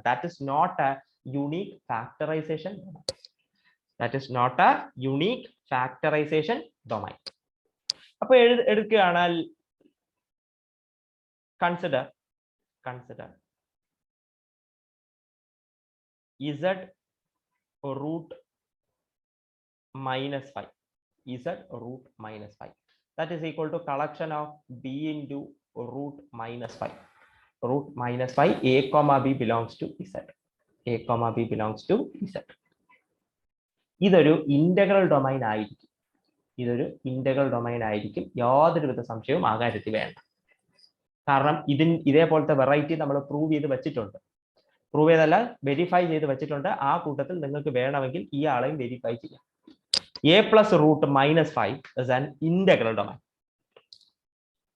A: That is not a unique factorization domain. അപ്പൊ എടുക്കുകയാണ്, consider Z root minus 5. That is equal to collection of B into root minus 5. A comma B belongs to Z. ഇതൊരു ഇന്റഗ്രൽ ഡൊമൈൻ ആയിരിക്കും. യാതൊരുവിധ സംശയവും ആ കാര്യത്തിൽ വേണ്ട. കാരണം ഇതേപോലത്തെ വെറൈറ്റി നമ്മൾ പ്രൂവ് ചെയ്ത് വെച്ചിട്ടുണ്ട്. വെരിഫൈ ചെയ്ത് വെച്ചിട്ടുണ്ട്. ആ കൂട്ടത്തിൽ നിങ്ങൾക്ക് വേണമെങ്കിൽ ഈ ആളെയും വെരിഫൈ ചെയ്യാം. A plus root minus 5 is an integral domain.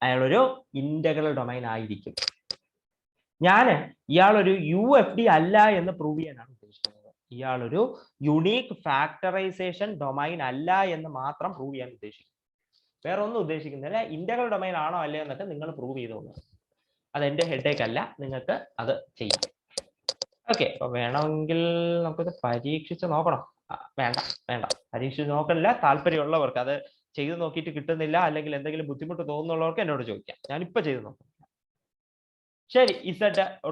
A: അയാളൊരു ഇന്റഗ്രൽ ഡൊമൈൻ ആയിരിക്കും. ഇയാളൊരു UFD അല്ല എന്ന് പ്രൂവ് ചെയ്യാനാണ് ഉദ്ദേശിക്കുന്നത്. ഇയാളൊരു യുണീക്ക് ഫാക്ടറൈസേഷൻ ഡൊമൈൻ അല്ല എന്ന് മാത്രം പ്രൂവ് ചെയ്യാൻ ഉദ്ദേശിക്കുന്നു. വേറെ ഒന്നും ഉദ്ദേശിക്കുന്നില്ല. ഇന്റഗ്രൽ ഡൊമൈൻ ആണോ അല്ലയോ എന്നൊക്കെ നിങ്ങൾ പ്രൂവ് ചെയ്തോളൂ. അതെന്റെ ഹെഡേക്ക് അല്ല, നിങ്ങൾക്ക് അത് ചെയ്യാം. ഓക്കെ, അപ്പൊ വേണമെങ്കിൽ നമുക്കത് പരീക്ഷിച്ച് നോക്കണം. വേണ്ട, പരീക്ഷിച്ച് നോക്കണില്ല. താല്പര്യമുള്ളവർക്ക്, അത് ചെയ്ത് നോക്കിയിട്ട് കിട്ടുന്നില്ല അല്ലെങ്കിൽ എന്തെങ്കിലും ബുദ്ധിമുട്ട് തോന്നുന്നുള്ളവർക്ക് എന്നോട് ചോദിക്കാം. ഞാനിപ്പോ ചെയ്ത് നോക്കാം. ശരി, Z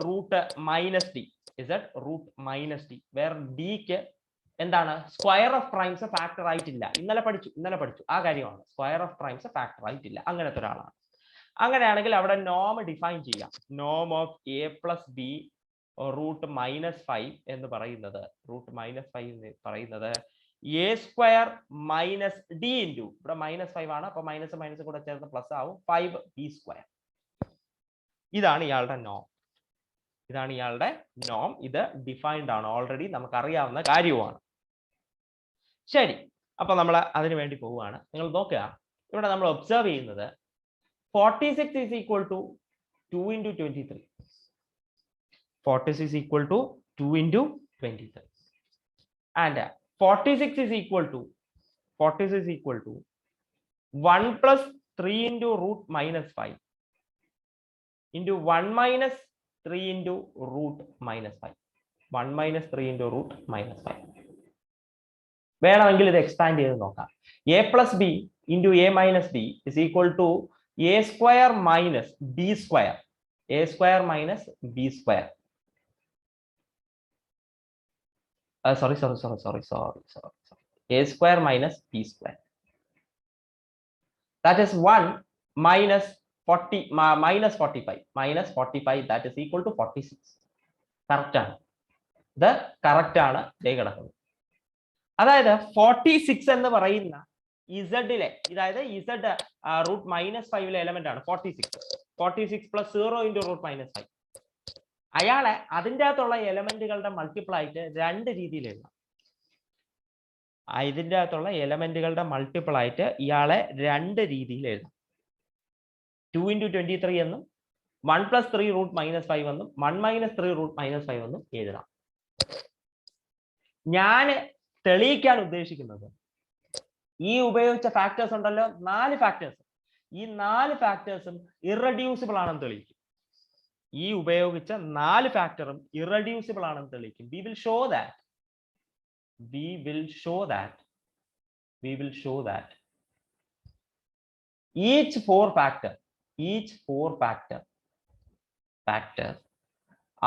A: റൂട്ട് മൈനസ് ഡി. വേറെ ഡിക്ക് എന്താണ്? സ്ക്വയർ ഓഫ് പ്രൈംസ് ഫാക്ടർ ആയിട്ടില്ല. ഇന്നലെ പഠിച്ചു ആ കാര്യമാണ്. സ്ക്വയർ ഓഫ് പ്രൈംസ് ഫാക്ടർ ആയിട്ടില്ല. അങ്ങനത്തെ ഒരാളാണ്. അങ്ങനെയാണെങ്കിൽ അവിടെ നോം ഡിഫൈൻ ചെയ്യാം. നോം of A plus B root minus 5 എന്ന് പറയുന്നത്, A square minus D into, ഇവിടെ -5 ആണ്. അപ്പൊ മൈനസ് കൂടെ ചേർന്ന് പ്ലസ് ആവും, 5B സ്ക്വയർ. ഇതാണ് ഇയാളുടെ നോം. ഇത് ഡിഫൈൻഡ് ആണ്, ഓൾറെഡി നമുക്ക് അറിയാവുന്ന കാര്യവുമാണ്. ശരി, അപ്പൊ നമ്മൾ അതിനു വേണ്ടി പോവുകയാണ്. നിങ്ങൾ നോക്കുക, ഇവിടെ നമ്മൾ ഒബ്സർവ് ചെയ്യുന്നത് 46 is equal to 2 into 23. 46 is equal to 2 into 23. And 46 is equal to 1 plus 3 into root minus 5 into 1 minus 3 into root minus 5. 1 minus 3 into root minus 5. വേണമെങ്കിൽ ഇത് എക്സ്പാൻഡ് ചെയ്ത് നോക്കാം. A plus B into A minus D is equal to A square minus B square a square minus b square. Sorry. A square minus b square. That is 1 minus 40 minus 45. Minus 45, that is equal to 46. Correct ആണ്. ഇത് correct ആണ് ദേ കിടക്കുന്നത്. അതായത് 46 എന്ന് പറയുന്ന ഇസഡിലെ, അതായത് Z root minus 5 element ആണ് 46 plus 0 into root minus 5. അയാളെ അതിൻ്റെ അകത്തുള്ള എലമെന്റുകളുടെ മൾട്ടിപ്പിൾ ആയിട്ട് രണ്ട് രീതിയിൽ എഴുതാം. ഇതിൻ്റെ അകത്തുള്ള എലമെന്റുകളുടെ മൾട്ടിപ്പിൾ ആയിട്ട് ഇയാളെ രണ്ട് രീതിയിൽ എഴുതാം. 2 ഇൻറ്റു 23 എന്നും 1 പ്ലസ് 3 റൂട്ട് മൈനസ് 5 എന്നും 1 മൈനസ് 3 റൂട്ട് മൈനസ് 5 എന്നും എഴുതാം. ഞാൻ തെളിയിക്കാൻ ഉദ്ദേശിക്കുന്നത് ഈ ഉപയോഗിച്ച ഫാക്ടേഴ്സ് ഉണ്ടല്ലോ, 4 ഫാക്ടേഴ്സ്, ഈ 4 ഫാക്ടേഴ്സും ഇറഡ്യൂസിബിൾ ആണെന്ന് തെളിയിക്കും. ഈ ഉപയോഗിച്ച 4 ഫാക്ടറും ഇറഡ്യൂസിബിൾ ആണെന്ന് തെളിയിക്കും. We will show that each four factors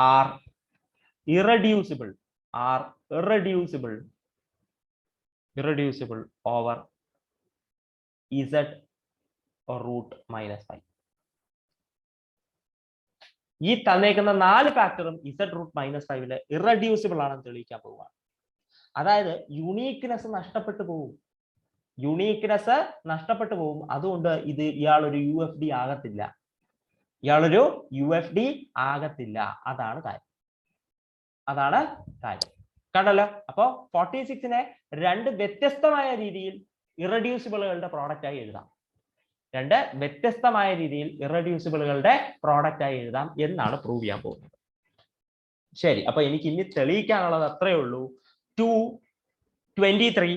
A: are irreducible over z or root minus 5. ഈ തന്നേക്കുന്ന 4 ഫാക്ടറും z റൂട്ട് മൈനസ് 5 ഇറഡ്യൂസിബിൾ ആണെന്ന് തെളിയിക്കാൻ പോവുകയാണ്. അതായത് യുണീക്ക്നെസ് നഷ്ടപ്പെട്ടു പോകും. അതുകൊണ്ട് ഇയാളൊരു UFD ആകത്തില്ല. അതാണ് കാര്യം. കണ്ടല്ലോ. അപ്പോ 46നെ രണ്ട് വ്യത്യസ്തമായ രീതിയിൽ ഇറഡ്യൂസിബിളുകളുടെ പ്രോഡക്റ്റ് ആയി എഴുതാം. എന്നാണ് പ്രൂവ് ചെയ്യാൻ പോകുന്നത്. ശരി, അപ്പൊ എനിക്ക് ഇനി തെളിയിക്കാനുള്ളത് അത്രേ ഉള്ളൂ. 223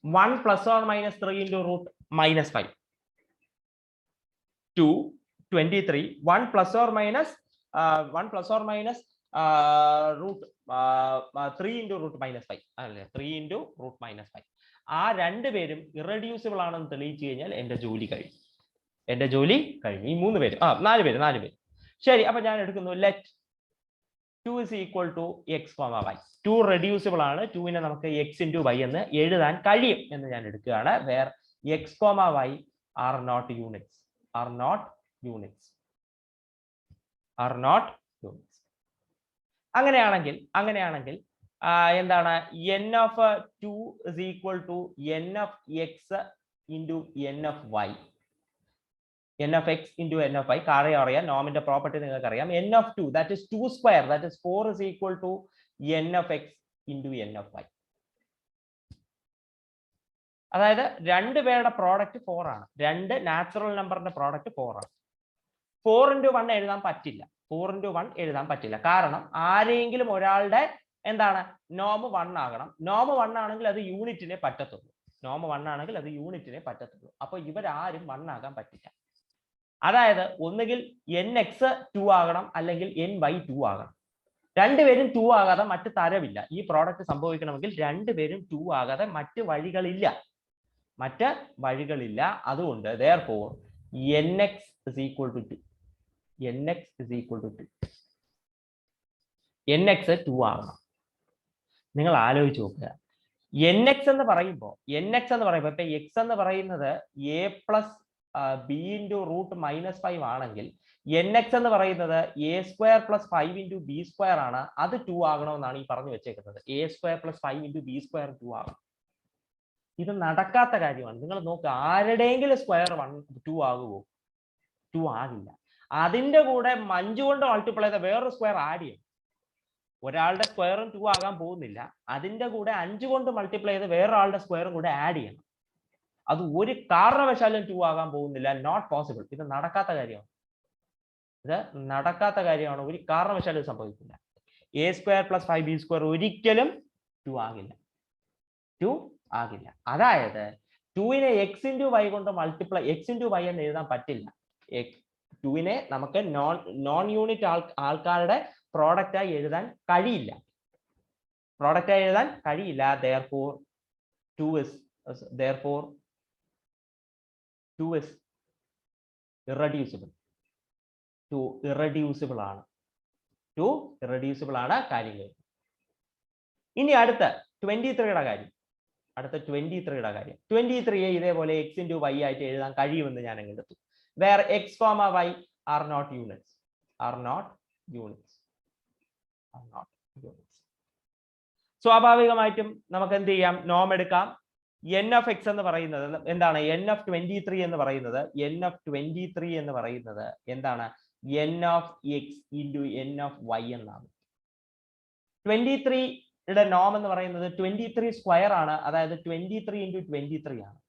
A: 1 plus or minus 3 into root minus 5. 223 1 plus or minus root 3 into root minus 5 അല്ലേ, 3 into root minus 5. ആ രണ്ടുപേരും ഇറഡ്യൂസിബിൾ ആണെന്ന് തെളിയിച്ചു കഴിഞ്ഞാൽ എന്റെ ജോലി കഴിഞ്ഞു. ഈ 3 പേര്, 4 പേര്. ശരി, അപ്പൊ ഞാൻ എടുക്കുന്നു let 2 is equal to x, y. 2 reducible ആണ്. 2നെ നമുക്ക് x into y എന്ന് എഴുതാൻ കഴിയും എന്ന് ഞാൻ എടുക്കുകയാണ്. where x, y are not units. അങ്ങനെയാണെങ്കിൽ എന്താണ് n of 2 is equal to n of x into n of y. n of x into n of y അറിയാം, നോമിന്റെ പ്രോപ്പർട്ടി നിങ്ങൾക്ക് അറിയാം. n of 2, that is 2 square, that is 4 is equal to n of x into n of y. അതായത് രണ്ട് പേരുടെ product 4 ആണ്. രണ്ട് natural നമ്പറിന്റെ product 4 ആണ്. 4 into 1 എഴുതാൻ പറ്റില്ല. കാരണം ആരെങ്കിലും ഒരാളുടെ എന്താണ് നോം 1 ആകണം. നോം 1 ആണെങ്കിൽ അത് യൂണിറ്റിനെ പറ്റത്തുള്ളൂ. അപ്പൊ ഇവരാരും 1 ആകാൻ പറ്റില്ല. അതായത് ഒന്നുകിൽ nx 2 ആകണം, അല്ലെങ്കിൽ ny 2 ആകണം. രണ്ടുപേരും 2 ആകാതെ മറ്റു തരവില്ല. ഈ പ്രോഡക്റ്റ് സംഭവിക്കണമെങ്കിൽ രണ്ടുപേരും 2 ആകാതെ മറ്റ് വഴികളില്ല. അതുകൊണ്ട് therefore nx is equal to 2. nx 2 ആകണം. നിങ്ങൾ ആലോചിച്ച് നോക്കുക. nx എന്ന് പറയുമ്പോൾ ഇപ്പൊ x എന്ന് പറയുന്നത് a plus b into root minus 5 ആണെങ്കിൽ nx എന്ന് പറയുന്നത് a square plus 5 into b square ആണ്. അത് 2 ആകണമെന്നാണ് ഈ പറഞ്ഞു വെച്ചേക്കുന്നത്. a square plus 5 into b square 2 ആകണം. ഇത് നടക്കാത്ത കാര്യമാണ്. നിങ്ങൾ നോക്കുക, ആരുടെയെങ്കിലും സ്ക്വയർ 2 ആകുമോ? 2 ആകില്ല. അതിന്റെ കൂടെ 5 കൊണ്ട് മൾട്ടിപ്ലൈ ചെയ്ത വേറൊരു സ്ക്വയർ ആഡ് ചെയ്യും. ഒരാളുടെ സ്ക്വയറും 2 ആകാൻ പോകുന്നില്ല. അതിന്റെ കൂടെ 5 കൊണ്ട് മൾട്ടിപ്ലൈ ചെയ്ത് വേറൊരാളുടെ സ്ക്വയറും കൂടെ ആഡ് ചെയ്യണം. അത് ഒരു കാരണവശാലും 2 ആകാൻ പോകുന്നില്ല. Not possible. ഇത് നടക്കാത്ത കാര്യമാണ്. ഒരു കാരണവശാലും സംഭവിക്കില്ല. a square plus 5b square ഒരിക്കലും 2 ആകില്ല. അതായത് 2നെ x into y കൊണ്ട് മൾട്ടിപ്ലൈ, x into y എന്ന് എഴുതാൻ പറ്റില്ല. 2നെ നമുക്ക് നോൺ യൂണിറ്റ് ആൾക്കാരുടെ പ്രോഡക്റ്റ് ആയി എഴുതാൻ കഴിയില്ല. therefore 2 is irreducible. Two irreducible ആണ്. ടു ഇറഡ്യൂസിബിൾ ആണ് കാര്യങ്ങൾ. ഇനി അടുത്ത 23യുടെ കാര്യം. അടുത്ത 23യുടെ കാര്യം. 23യെ ഇതേപോലെ x into y ആയിട്ട് എഴുതാൻ കഴിയുമെന്ന് ഞാൻ അങ്ങ് എടുത്തു. Where x, y are not units. സ്വാഭാവികമായിട്ടും നമുക്ക് എന്ത് ചെയ്യാം? നോം എടുക്കാം. n of x എന്ന് പറയുന്നത് എന്താണ്? n of 23 എന്ന് പറയുന്നത് എന്താണ്? n of x into n of y എന്നാണ്. 23യുടെ നോം എന്ന് പറയുന്നത് 23 സ്ക്വയർ ആണ്. അതായത് 23 into 23 ആണ്.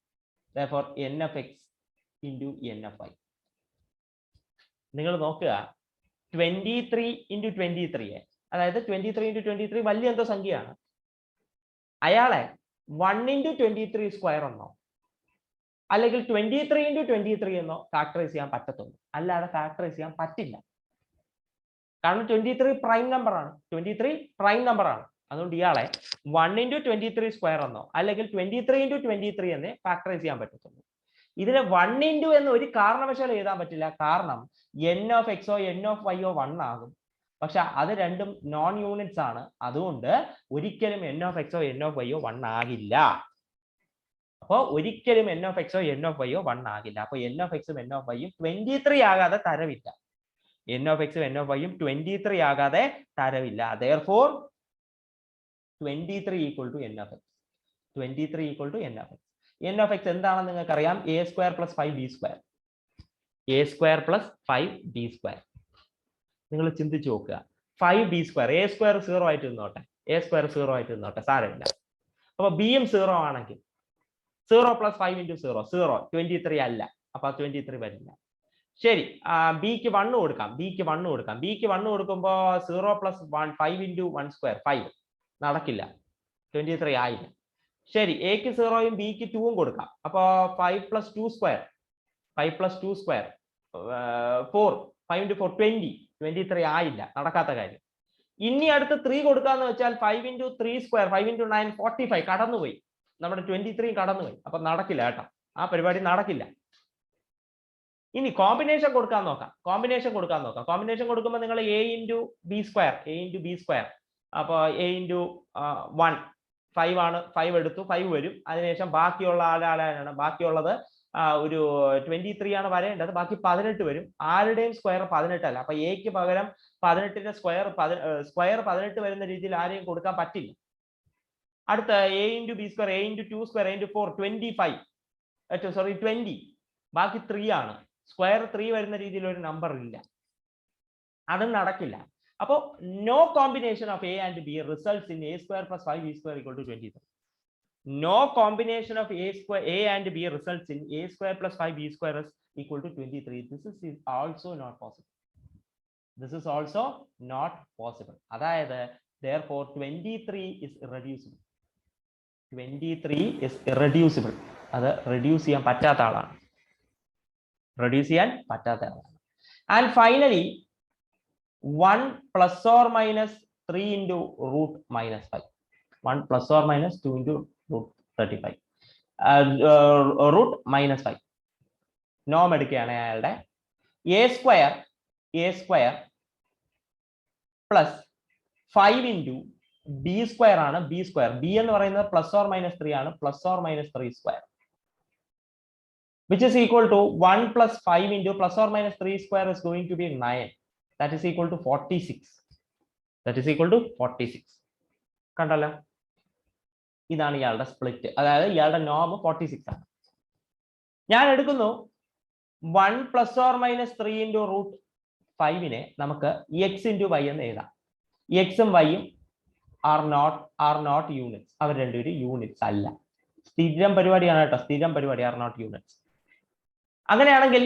A: Therefore n of x into n of y. നിങ്ങൾ നോക്കുക, 23 into 23, അതായത് 23 into 23 വലിയ എന്തോ സംഖ്യയാണ്. അയാളെ 1 into 23 സ്ക്വയർ എന്നോ അല്ലെങ്കിൽ 23 into 23 എന്നോ ഫാക്ടറൈസ് ചെയ്യാൻ പറ്റത്തുള്ളൂ. അല്ലാതെ ഫാക്ടറൈസ് ചെയ്യാൻ പറ്റില്ല. കാരണം 23 പ്രൈം നമ്പർ ആണ്. 23 പ്രൈം നമ്പർ ആണ്. അതുകൊണ്ട് ഇയാളെ 1 into 23 സ്ക്വയർ എന്നോ അല്ലെങ്കിൽ 23 into 23 എന്നേ ഫാക്ടറൈസ് ചെയ്യാൻ പറ്റത്തുള്ളൂ. ഇതിനെ 1 into എന്ന് ഒരു കാരണവശാലും എഴുതാൻ പറ്റില്ല. കാരണം n of x oh n of y ഓ 1 ആകും. പക്ഷെ അത് രണ്ടും നോൺ യൂണിറ്റ്സ് ആണ്. അതുകൊണ്ട് ഒരിക്കലും n of x oh n of y ഓ 1 ആകില്ല. അപ്പോൾ ഒരിക്കലും n of x oh n of y ഓ 1 ആകില്ല. അപ്പോൾ n of x ഉം n of y ഉം 23 ആകാതെ തരവില്ല. n of x ഉം n of y ഉം 23 ആകാതെ തരവില്ല. Therefore 23 equal to n of x. 23 equal to n of x. n of x എന്താണെന്ന് നിങ്ങൾക്ക് അറിയാം? a square plus 5b square. a square plus 5b square. നിങ്ങൾ ചിന്തിച്ചു നോക്കുക. 5b square, a square 0 ആയിട്ട് ഇരുന്നോട്ടെ, a square 0 ആയിട്ട് ഇരുന്നോട്ടെ, സാരമില്ല. അപ്പൊ b യും 0 ആണെങ്കിൽ 0 plus 5 into 0, 0, 23 അല്ല. അപ്പൊ 23 വരില്ല. ശരി, ബിക്ക് 1 കൊടുക്കാം. ബിക്ക് 1 കൊടുക്കുമ്പോ 0 plus 1, 5 into 1 square, 5 നടക്കില്ല. 23 ആയില്ല. ശരി, എക്ക് 0യും ബിക്ക് 2ഉം കൊടുക്കാം. അപ്പൊ 5 plus 2 square, 4, 5 into 4, 20, 23 ആയില്ല. നടക്കാത്ത കാര്യം. ഇനി അടുത്ത് 3 കൊടുക്കാന്ന് വെച്ചാൽ 5 into 3 square, 5 into 9, 45 കടന്നുപോയി. നമ്മുടെ 23 കടന്നുപോയി. അപ്പൊ നടക്കില്ല കേട്ടോ, ആ പരിപാടി നടക്കില്ല. ഇനി കോമ്പിനേഷൻ കൊടുക്കാൻ നോക്കാം. കോമ്പിനേഷൻ കൊടുക്കുമ്പോൾ നിങ്ങൾ a into b square, അപ്പൊ a into 1, 5 ആണ്. 5 എടുത്തു, 5 വരും. അതിനുശേഷം ബാക്കിയുള്ള ആരാണ്? ബാക്കിയുള്ളത് ഒരു 23 ആണ് വരേണ്ടത്. ബാക്കി 18 വരും. ആരുടെയും സ്ക്വയർ 18 അല്ല. അപ്പൊ എക്ക് പകരം 18ന്റെ സ്ക്വയർ 18 വരുന്ന രീതിയിൽ ആരെയും കൊടുക്കാൻ പറ്റില്ല. അടുത്ത a into b square, a into 2 square, a into 4, 25, 20. ബാക്കി 3 ആണ്. സ്ക്വയർ 3 വരുന്ന രീതിയിൽ ഒരു നമ്പർ ഇല്ല. അതും നടക്കില്ല. അപ്പോ no combination of a and b results in a square plus 5b square equal to 23. No combination of a and b results in a square plus 5b square is equal to 23. This is also not possible. അതായത് therefore 23 is irreducible. അത് reduce ചെയ്യാൻ പറ്റാത്ത ആളാണ്. And finally 1 plus or minus 3 into root minus 5. 1 plus or minus 2 into root 35. Root minus 5. നോം എടുക്കുകയാണ് അയാളുടെ. a square plus 5 into b square ആണ്. b എന്ന് പറയുന്നത് plus or minus 3 ആണ്. plus or minus 3 square, which is equal to 1 plus 5 into plus or minus 3 square is going to be 9. That is equal to 46. കണ്ടല്ലോ, ഇതാണ് ഇയാളുടെ split. അതായത് ഇയാളുടെ നോം 46 ആണ്. ഞാൻ എടുക്കുന്നു 1 plus or minus 3 into root 5നെ നമുക്ക് x into y എന്ന് എഴുതാം. x ഉം y ഉം are not units. അവർ രണ്ടുപേരും യൂണിറ്റ്സ് അല്ല. സ്ഥിരം പരിപാടിയാണ് കേട്ടോ, are not units. അങ്ങനെയാണെങ്കിൽ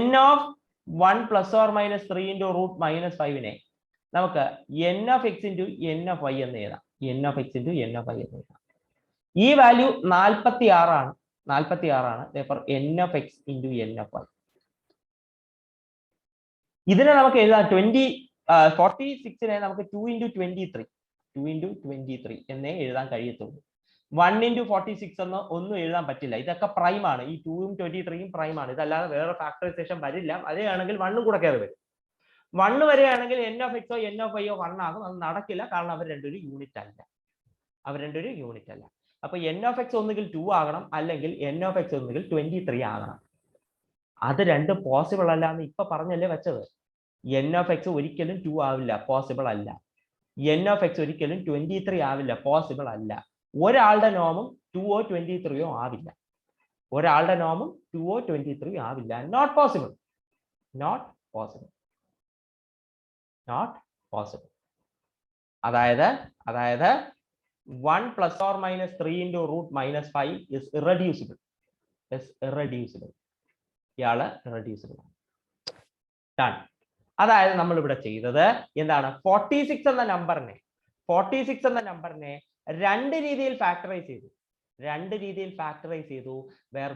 A: n of 1 plus or minus 3 into root minus 5നെ നമുക്ക് n of x into n of y എന്ന് എഴുതാം. ഈ വാല്യൂ 46 ആണ്. Therefore n of x into n of y. ഇതിനെ നമുക്ക് എഴുതാം 46നെ നമുക്ക് 2 into 23 എന്നേ എഴുതാൻ കഴിയത്തുള്ളൂ. 1 into 46 എന്ന് ഒന്നും എഴുതാൻ പറ്റില്ല. ഇതൊക്കെ പ്രൈം ആണ്. ഈ 2ഉം 23യും പ്രൈം ആണ്. ഇതല്ലാതെ വേറെ ഫാക്ടറൈസേഷൻ വരില്ല. അതേയാണെങ്കിൽ 1 കൂടെ കയറി വരും. 1 വരെയാണെങ്കിൽ എൻ ഓഫ് എക്സോ എൻ ഓഫ് ഐയോ 1 ആകും. അത് നടക്കില്ല, കാരണം അവർ രണ്ടൊരു യൂണിറ്റ് അല്ല. അപ്പൊ എൻ ഓഫ് എക്സ് ഒന്നുകിൽ 2 ആകണം, അല്ലെങ്കിൽ എൻ ഓഫ് എക്സ് ഒന്നുകിൽ 23 ആകണം. അത് രണ്ടും പോസിബിൾ അല്ല എന്ന് ഇപ്പൊ പറഞ്ഞല്ലേ വെച്ചത്. എൻ ഓഫ് എക്സ് ഒരിക്കലും 2 ആവില്ല, പോസിബിൾ അല്ല. എൻ ഓഫ് എക്സ് ഒരിക്കലും 23 ആവില്ല, പോസിബിൾ അല്ല. ഒരാളുടെ നോമും 2ഓ 23ഓ ആവില്ല. Not possible. അതായത് 1 + or - 3 × √-5 is irreducible. ഇയാള് irreducible ആണ്. Done. അതായത് നമ്മൾ ഇവിടെ ചെയ്തത് എന്താണ്? 46 എന്ന നമ്പറിനെ രണ്ട് രീതിയിൽ ഫാക്ടറൈസ് ചെയ്തു. where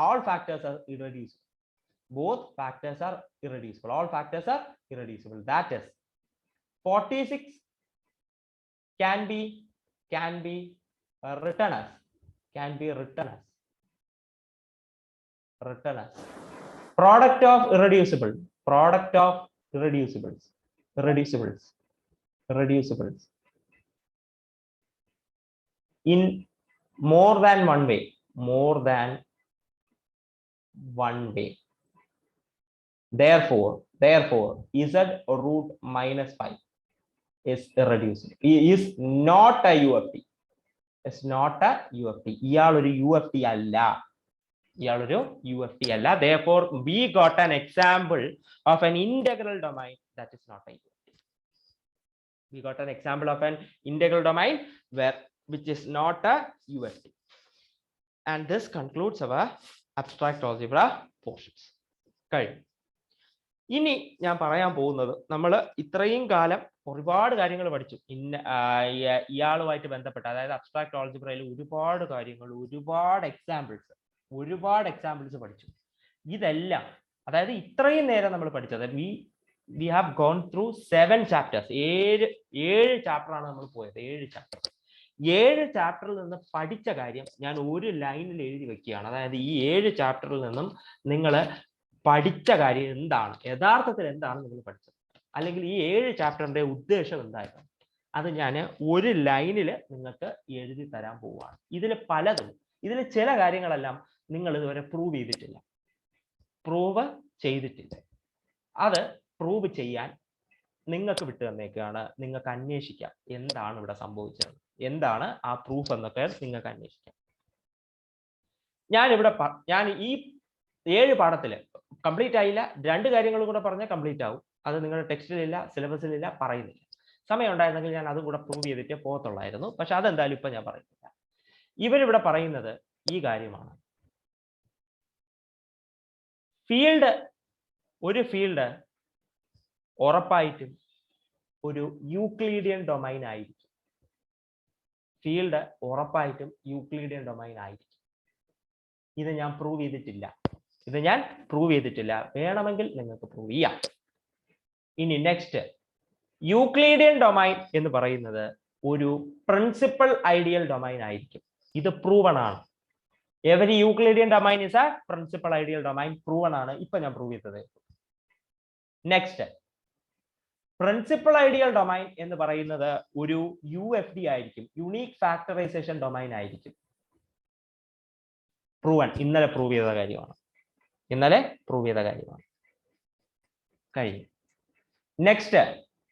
A: all factors are irreducible. All factors are irreducible. That is 46 can be written as product of irreducibles in more than one way. Therefore z√-5 is irreducible. Is not a UFD. ഇയാൾ ഒരു UFD അല്ല. Therefore we got an example of an integral domain that is not a UFD. Which is not a UFD. And this concludes our abstract algebra portions. ഇനി ഞാൻ പറയാൻ പോകുന്നത്, നമ്മൾ ഇത്രയും കാലം ഒരുപാട് കാര്യങ്ങൾ പഠിച്ചു ഇയാളുമായിട്ട് ബന്ധപ്പെട്ട്. അതായത് അബ്സ്ട്രാക്ട് ആൾജിബ്രയിൽ ഒരുപാട് കാര്യങ്ങൾ, ഒരുപാട് എക്സാമ്പിൾസ് പഠിച്ചു. ഇതെല്ലാം, അതായത് ഇത്രയും നേരം നമ്മൾ പഠിച്ചത്, we have gone through 7 chapters. 7 ചാപ്റ്ററാണ് നമ്മൾ പോയത്. 7 ചാപ്റ്ററിൽ നിന്ന് പഠിച്ച കാര്യം ഞാൻ ഒരു ലൈനിൽ എഴുതി വെക്കുകയാണ്. അതായത് ഈ 7 ചാപ്റ്ററിൽ നിന്നും നിങ്ങൾ പഠിച്ച കാര്യം എന്താണ്, യഥാർത്ഥത്തിൽ എന്താണ് നിങ്ങൾ പഠിച്ചത്, അല്ലെങ്കിൽ ഈ 7 ചാപ്റ്ററിന്റെ ഉദ്ദേശം എന്തായിരുന്നു, അത് ഞാൻ ഒരു ലൈനിൽ നിങ്ങൾക്ക് എഴുതി തരാൻ പോവുകയാണ്. ഇതിൽ ചില കാര്യങ്ങളെല്ലാം നിങ്ങൾ ഇതുവരെ പ്രൂവ് ചെയ്തിട്ടില്ല. അത് പ്രൂവ് ചെയ്യാൻ നിങ്ങൾക്ക് വിട്ടു തന്നേക്കാണ്. നിങ്ങൾക്ക് അന്വേഷിക്കാം എന്താണ് ഇവിടെ സംഭവിച്ചത്, എന്താണ് ആ പ്രൂഫ് എന്നൊക്കെ നിങ്ങൾക്ക് അന്വേഷിക്കാം. ഞാൻ ഈ 7 പാഠത്തില് കംപ്ലീറ്റ് ആയില്ല. 2 കാര്യങ്ങളും കൂടെ പറഞ്ഞാൽ കംപ്ലീറ്റ് ആവും. അത് നിങ്ങളുടെ ടെക്സ്റ്റിലില്ല, സിലബസിലില്ല, പറയുന്നില്ല. സമയം ഉണ്ടായിരുന്നെങ്കിൽ ഞാൻ അതും കൂടെ പ്രൂവ് ചെയ്തിട്ടേ പോകത്തുള്ളായിരുന്നു. പക്ഷെ അതെന്തായാലും ഇപ്പൊ ഞാൻ പറയുന്നില്ല. ഇവരിവിടെ പറയുന്നത് ഈ കാര്യമാണ്. ഒരു ഫീൽഡ് ഉറപ്പായിട്ടും ഒരു യൂക്ലിഡിയൻ ഡൊമൈൻ ആയിരിക്കും. ഇത് ഞാൻ പ്രൂവ് ചെയ്തിട്ടില്ല. വേണമെങ്കിൽ നിങ്ങൾക്ക് പ്രൂവ് ചെയ്യാം. ഇനി നെക്സ്റ്റ്, യൂക്ലിഡിയൻ ഡൊമൈൻ എന്ന് പറയുന്നത് ഒരു പ്രിൻസിപ്പൽ ഐഡിയൽ ഡൊമൈൻ ആയിരിക്കും. ഇത് പ്രൂവൺ ആണ്. Every Euclidean domain is A principal ideal domain. Proven ആണ്. ഇപ്പൊ ഞാൻ പ്രൂവ് ചെയ്തത്. നെക്സ്റ്റ്, പ്രിൻസിപ്പൽ ഐഡിയൽ ഡൊമൈൻ എന്ന് പറയുന്നത് ഒരു UFD ആയിരിക്കും, യുണീക് ഫാക്ടറൈസേഷൻ ഡൊമൈൻ ആയിരിക്കും. പ്രൂവൺ. ഇന്നലെ പ്രൂവ് ചെയ്ത കാര്യമാണ്. കഴിഞ്ഞു. നെക്സ്റ്റ്,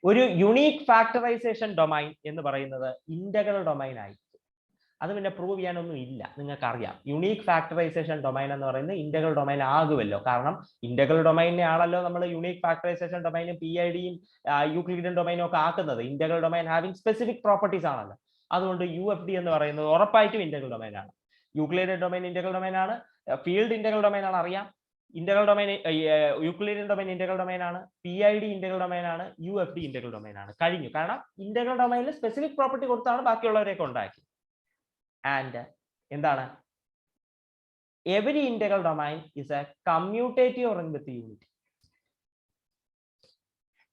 A: ഒരു യുണീക് ഫാക്ടറൈസേഷൻ ഡൊമൈൻ എന്ന് പറയുന്നത് ഇന്റഗ്രൽ ഡൊമൈൻ ആയിരിക്കും. അത് പിന്നെ പ്രൂവ് ചെയ്യാനൊന്നും ഇല്ല, നിങ്ങൾക്കറിയാം. യുണീക് ഫാക്ടറൈസേഷൻ ഡൊമൈൻ എന്ന് പറയുന്നത് ഇന്റഗ്രൽ ഡൊമൈൻ ആകുമല്ലോ. കാരണം ഇന്റഗ്രൽ ഡൊമൈനെ ആണല്ലോ നമ്മൾ യുണീക് ഫാക്ടറൈസേഷൻ ഡൊമൈനും PIDയും യൂക്ലിഡിയൻ ഡൊമൈനും ഒക്കെ ആക്കുന്നത്. Integral domain having specific properties ആണല്ലോ. അതുകൊണ്ട് UFD എന്ന് പറയുന്നത് ഉറപ്പായിട്ടും ഇന്റഗ്രൽ ഡൊമൈൻ ആണ്. യൂക്ലിഡിയൻ ഡൊമൈൻ ഇന്റഗ്രൽ ഡൊമൈൻ ആണ്. ഫീൽഡ് ഇന്റഗ്രൽ ഡൊമൈൻ ആണ്, അറിയാം. Integral domain, Euclidean domain integral domain ആണ്. PID ഇന്റഗ്രൽ ഡൊമൈൻ ആണ്. UFD ഇന്റഗ്രൽ ഡൊമൈൻ ആണ്. കഴിഞ്ഞു. കാരണം ഇന്റഗ്രൽ ഡൊമൈനിൽ സ്പെസിഫിക് പ്രോപ്പർട്ടി കൊടുത്താണ് ബാക്കിയുള്ളവരെയൊക്കെ ഉണ്ടാക്കി. ആൻഡ് എന്താണ്, every integral domain is A commutative ring with unit.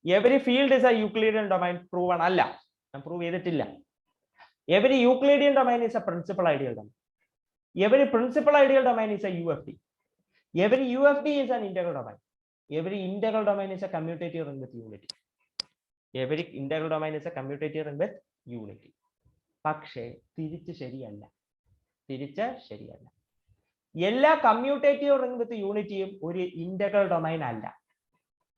A: Every field is A Euclidean domain. Proven അല്ല, ഞാൻ പ്രൂവ് ചെയ്തിട്ടില്ല. Every Euclidean domain is A principal ideal domain. Every principal ideal domain is A UFD. Every UFD is an integral domain. Every integral domain is a commutative ring with unity. Every integral domain is a commutative ring with unity. പക്ഷേ തിരിച്ച് ശരിയല്ല. എല്ലാ commutative ring വിത്ത് യൂണിറ്റിയും ഒരു integral domain അല്ല.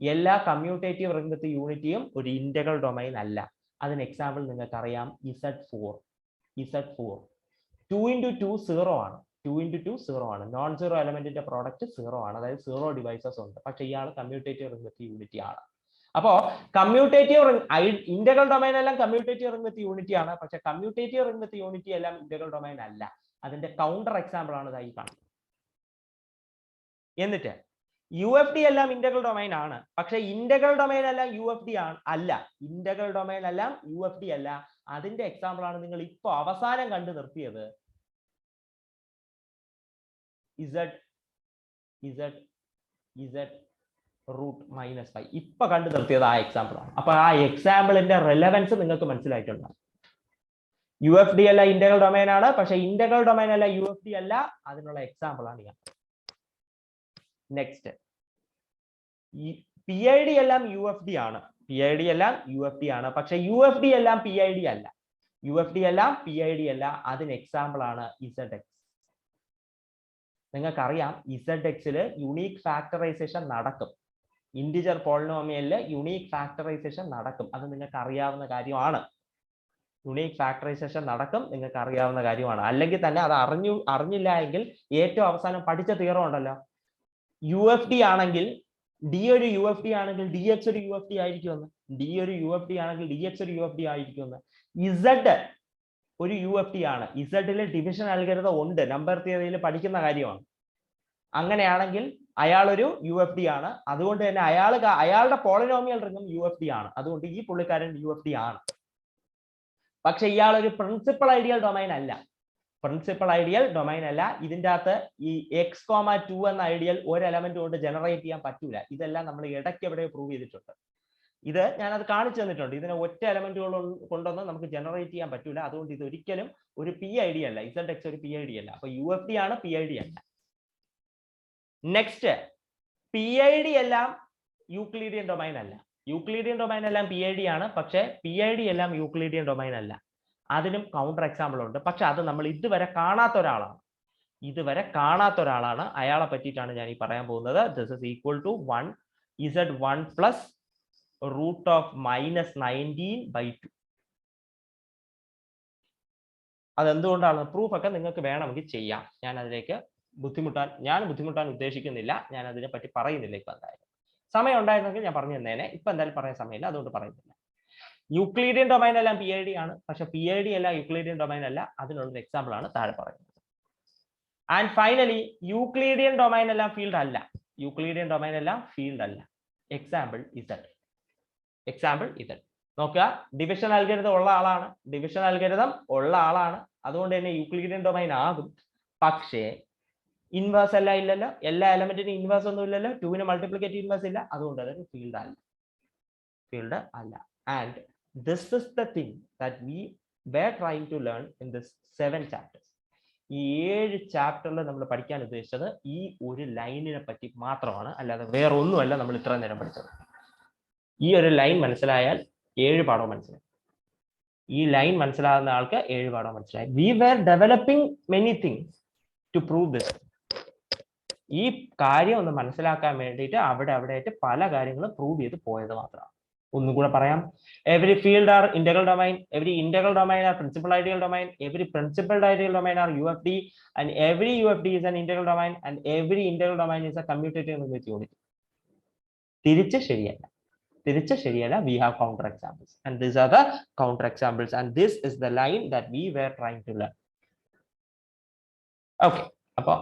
A: എല്ലാ commutative ring വിത്ത് യൂണിറ്റിയും ഒരു integral domain അല്ല. അതിന് എക്സാമ്പിൾ നിങ്ങൾക്ക് അറിയാം, Z4. 2 into 2 0 ആണ്. 2 into 2 0 ആണ്. നോൺ സീറോ എലമെന്റിന്റെ പ്രോഡക്റ്റ് 0 ആണ്. അതായത് 0 ഡിവൈസസ് ഉണ്ട്. പക്ഷെ ഇയാൾ കമ്മ്യൂട്ടേറ്റീവ് റിംഗ് വിത്ത് യൂണിറ്റി ആണ്. അപ്പോ കമ്മ്യൂട്ടേറ്റീവ് റിംഗ് ഇന്റഗ്രൽ ഡൊമൈൻ എല്ലാം കമ്മ്യൂട്ടേറ്റീവ് റിംഗ് വിത്ത് യൂണിറ്റി ആണ്. പക്ഷെ കമ്മ്യൂട്ടേറ്റീവ് റിംഗ് വിത്ത് യൂണിറ്റി എല്ലാം ഇന്റഗ്രൽ ഡൊമൈൻ അല്ല. അതിന്റെ കൗണ്ടർ എക്സാമ്പിൾ ആണ് ഇതായി കാണുന്നത്. എന്നിട്ട് UFD എല്ലാം ഇന്റഗ്രൽ ഡൊമൈൻ ആണ്. പക്ഷെ ഇന്റഗ്രൽ ഡൊമൈൻ എല്ലാം UFD അല്ല. ഇന്റഗ്രൽ ഡൊമൈൻ എല്ലാം UFD അല്ല. അതിന്റെ എക്സാമ്പിൾ ആണ് നിങ്ങൾ ഇപ്പൊ അവസാനം കണ്ടു നിർത്തിയത്. Z root -5 ഇപ്പൊ കണ്ടു നിർത്തിയത് ആ എക്സാമ്പിൾ ആണ്. അപ്പൊ ആ എക്സാമ്പിളിന്റെ റെലവൻസ് നിങ്ങൾക്ക് മനസ്സിലായിട്ടുണ്ട്. UFD അല്ല ഇന്റഗ്രൽ ഡൊമൈൻ ആണ്. പക്ഷെ ഇന്റഗ്രൽ ഡൊമൈൻ അല്ല UFD അല്ല. അതിനുള്ള എക്സാമ്പിൾ ആണ് ഞാൻ. നെക്സ്റ്റ്, PID എല്ലാം UFD ആണ്. PID എല്ലാം UFD ആണ്. പക്ഷെ UFD എല്ലാം PID അല്ല. UFD എല്ലാം PID അല്ല. അതിന് എക്സാമ്പിൾ ആണ് ZX. നിങ്ങൾക്കറിയാം ZX-ല് യുണീക് ഫാക്ടറൈസേഷൻ നടക്കും. ഇന്റിജർ പോളിനോമിയലില് യുണീക് ഫാക്ടറൈസേഷൻ നടക്കും. അത് നിങ്ങൾക്ക് അറിയാവുന്ന കാര്യമാണ്. യുണീക് ഫാക്ടറൈസേഷൻ നടക്കും, നിങ്ങൾക്ക് അറിയാവുന്ന കാര്യമാണ്. അല്ലെങ്കിൽ തന്നെ അത് അറിഞ്ഞില്ല എങ്കിൽ ഏറ്റവും അവസാനം പഠിച്ച തിയറം ഉണ്ടല്ലോ, UFD ആണെങ്കിൽ D ഒരു UFD ആണെങ്കിൽ DX ഒരു UFD ആയിരിക്കുമെന്ന്. D ഒരു UFD ആണെങ്കിൽ DX ഒരു UFD ആയിരിക്കുമെന്ന്. Z ഒരു UFD ആണ്. Z-ല് ഡിവിഷൻ അൽഗോരിതം ഉണ്ട്. നമ്പർ തിയറിയിൽ പഠിക്കുന്ന കാര്യമാണ്. അങ്ങനെയാണെങ്കിൽ അയാൾ ഒരു UFD ആണ്. അതുകൊണ്ട് തന്നെ അയാളുടെ പോളിനോമിയൽ റിംഗും UFD ആണ്. അതുകൊണ്ട് ഈ പുള്ളിക്കാരൻ UFD ആണ്. പക്ഷെ ഇയാൾ ഒരു പ്രിൻസിപ്പൽ ഐഡിയൽ ഡൊമൈൻ അല്ല. പ്രിൻസിപ്പൽ ഐഡിയൽ ഡൊമൈൻ അല്ല. ഇതിൻ്റെ അകത്ത് ഈ x,2 എന്ന ഐഡിയൽ ഒരു എലമെന്റ് കൊണ്ട് ജനറേറ്റ് ചെയ്യാൻ പറ്റൂല. ഇതെല്ലാം നമ്മൾ ഇടയ്ക്ക് എവിടെ പ്രൂവ് ചെയ്തിട്ടുണ്ട്. ഇത് ഞാനത് കാണിച്ചു തന്നിട്ടുണ്ട്. ഇതിനെ ഒറ്റ എലമെന്റുകൾ കൊണ്ടൊന്നും നമുക്ക് ജനറേറ്റ് ചെയ്യാൻ പറ്റൂല. അതുകൊണ്ട് ഇത് ഒരിക്കലും ഒരു PID അല്ല. ZX ഒരു PID അല്ല. അപ്പൊ UFD ആണ്, PID അല്ല. നെക്സ്റ്റ്, PID എല്ലാം യൂക്ലിഡിയൻ ഡൊമൈൻ അല്ല. യൂക്ലിഡിയൻ ഡൊമൈൻ എല്ലാം PID ആണ്. പക്ഷെ PID എല്ലാം യൂക്ലിഡിയൻ ഡൊമൈൻ അല്ല. അതിനും കൗണ്ടർ എക്സാമ്പിൾ ഉണ്ട്. പക്ഷെ അത് നമ്മൾ ഇതുവരെ കാണാത്ത ഒരാളാണ്. അയാളെ പറ്റിയിട്ടാണ് ഞാൻ ഈ പറയാൻ പോകുന്നത്. This is equal to 1 Z1 plus root of -19/2. അതെന്തുകൊണ്ടാണ്? പ്രൂഫ് ഒക്കെ നിങ്ങൾക്ക് വേണമെങ്കിൽ ചെയ്യാം. ഞാൻ അതിലേക്ക് ബുദ്ധിമുട്ടാൻ ഉദ്ദേശിക്കുന്നില്ല. ഞാൻ അതിനെ പറ്റി പറയുന്നില്ല. ഇപ്പൊ എന്തായാലും സമയം ഉണ്ടായിരുന്നെങ്കിൽ ഞാൻ പറഞ്ഞു തന്നേനെ. ഇപ്പൊ എന്തായാലും പറയാൻ സമയമില്ല, അതുകൊണ്ട് പറയുന്നില്ല. യൂക്ലിഡിയൻ ഡൊമൈൻ എല്ലാം PID ആണ്. പക്ഷെ PID അല്ല യൂക്ലിഡിയൻ ഡൊമൈൻ അല്ല. അതിനുള്ളൊരു എക്സാമ്പിൾ ആണ് താഴെ പറയുന്നത്. ആൻഡ് ഫൈനലി, യൂക്ലിഡിയൻ ഡൊമൈൻ എല്ലാം ഫീൽഡ് അല്ല. Example Z. നോക്കുക, ഡിവിഷൻ അൽഗോരിതം ഉള്ള ആളാണ്. അതുകൊണ്ട് തന്നെ യൂക്ലിഡിയൻ ഡൊമൈൻ ആകും. പക്ഷേ ഇൻവേഴ്സ് എല്ലാം ഇല്ലല്ലോ. എല്ലാ എലമെന്റിനും ഇൻവേഴ്സ് ഒന്നും ഇല്ലല്ലോ. 2-ന് മൾട്ടിപ്ലിക്കേറ്റീവ് ഇൻവേഴ്സ് ഇല്ല. അതുകൊണ്ട് അതൊരു ഫീൽഡ് അല്ല. And this is the thing that we were trying to learn in this 7 chapters. ഈ 7 ചാപ്റ്ററിൽ നമ്മൾ പഠിക്കാൻ ഉദ്ദേശിച്ചത് ഈ ഒരു ലൈനിനെ പറ്റി മാത്രമാണ്. അല്ലാതെ വേറെ ഒന്നുമല്ല നമ്മൾ ഇത്ര നേരം പഠിച്ചത്. ഈ ഒരു ലൈൻ മനസ്സിലായാൽ 7 പാഠവും മനസ്സിലായി. ഈ ലൈൻ മനസ്സിലാകുന്ന ആൾക്ക് 7 പാഠവും മനസ്സിലായി. We were developing many things to prove this. ഈ കാര്യം ഒന്ന് മനസ്സിലാക്കാൻ വേണ്ടിയിട്ട് അവിടെ ആയിട്ട് പല കാര്യങ്ങളും പ്രൂവ് ചെയ്ത് പോയത് മാത്രമാണ്. ഒന്നും കൂടെ പറയാം. Every field are integral domain. Every integral domain are principal ideal domain. Every principal ideal domain are UFD. And every UFD is an integral domain. And every integral domain is a commutative ring with unity. തിരിച്ച് ശരിയല്ല. We have counter examples. And these are the counter examples. And this is the line that we were trying to learn. Okay. അപ്പോൾ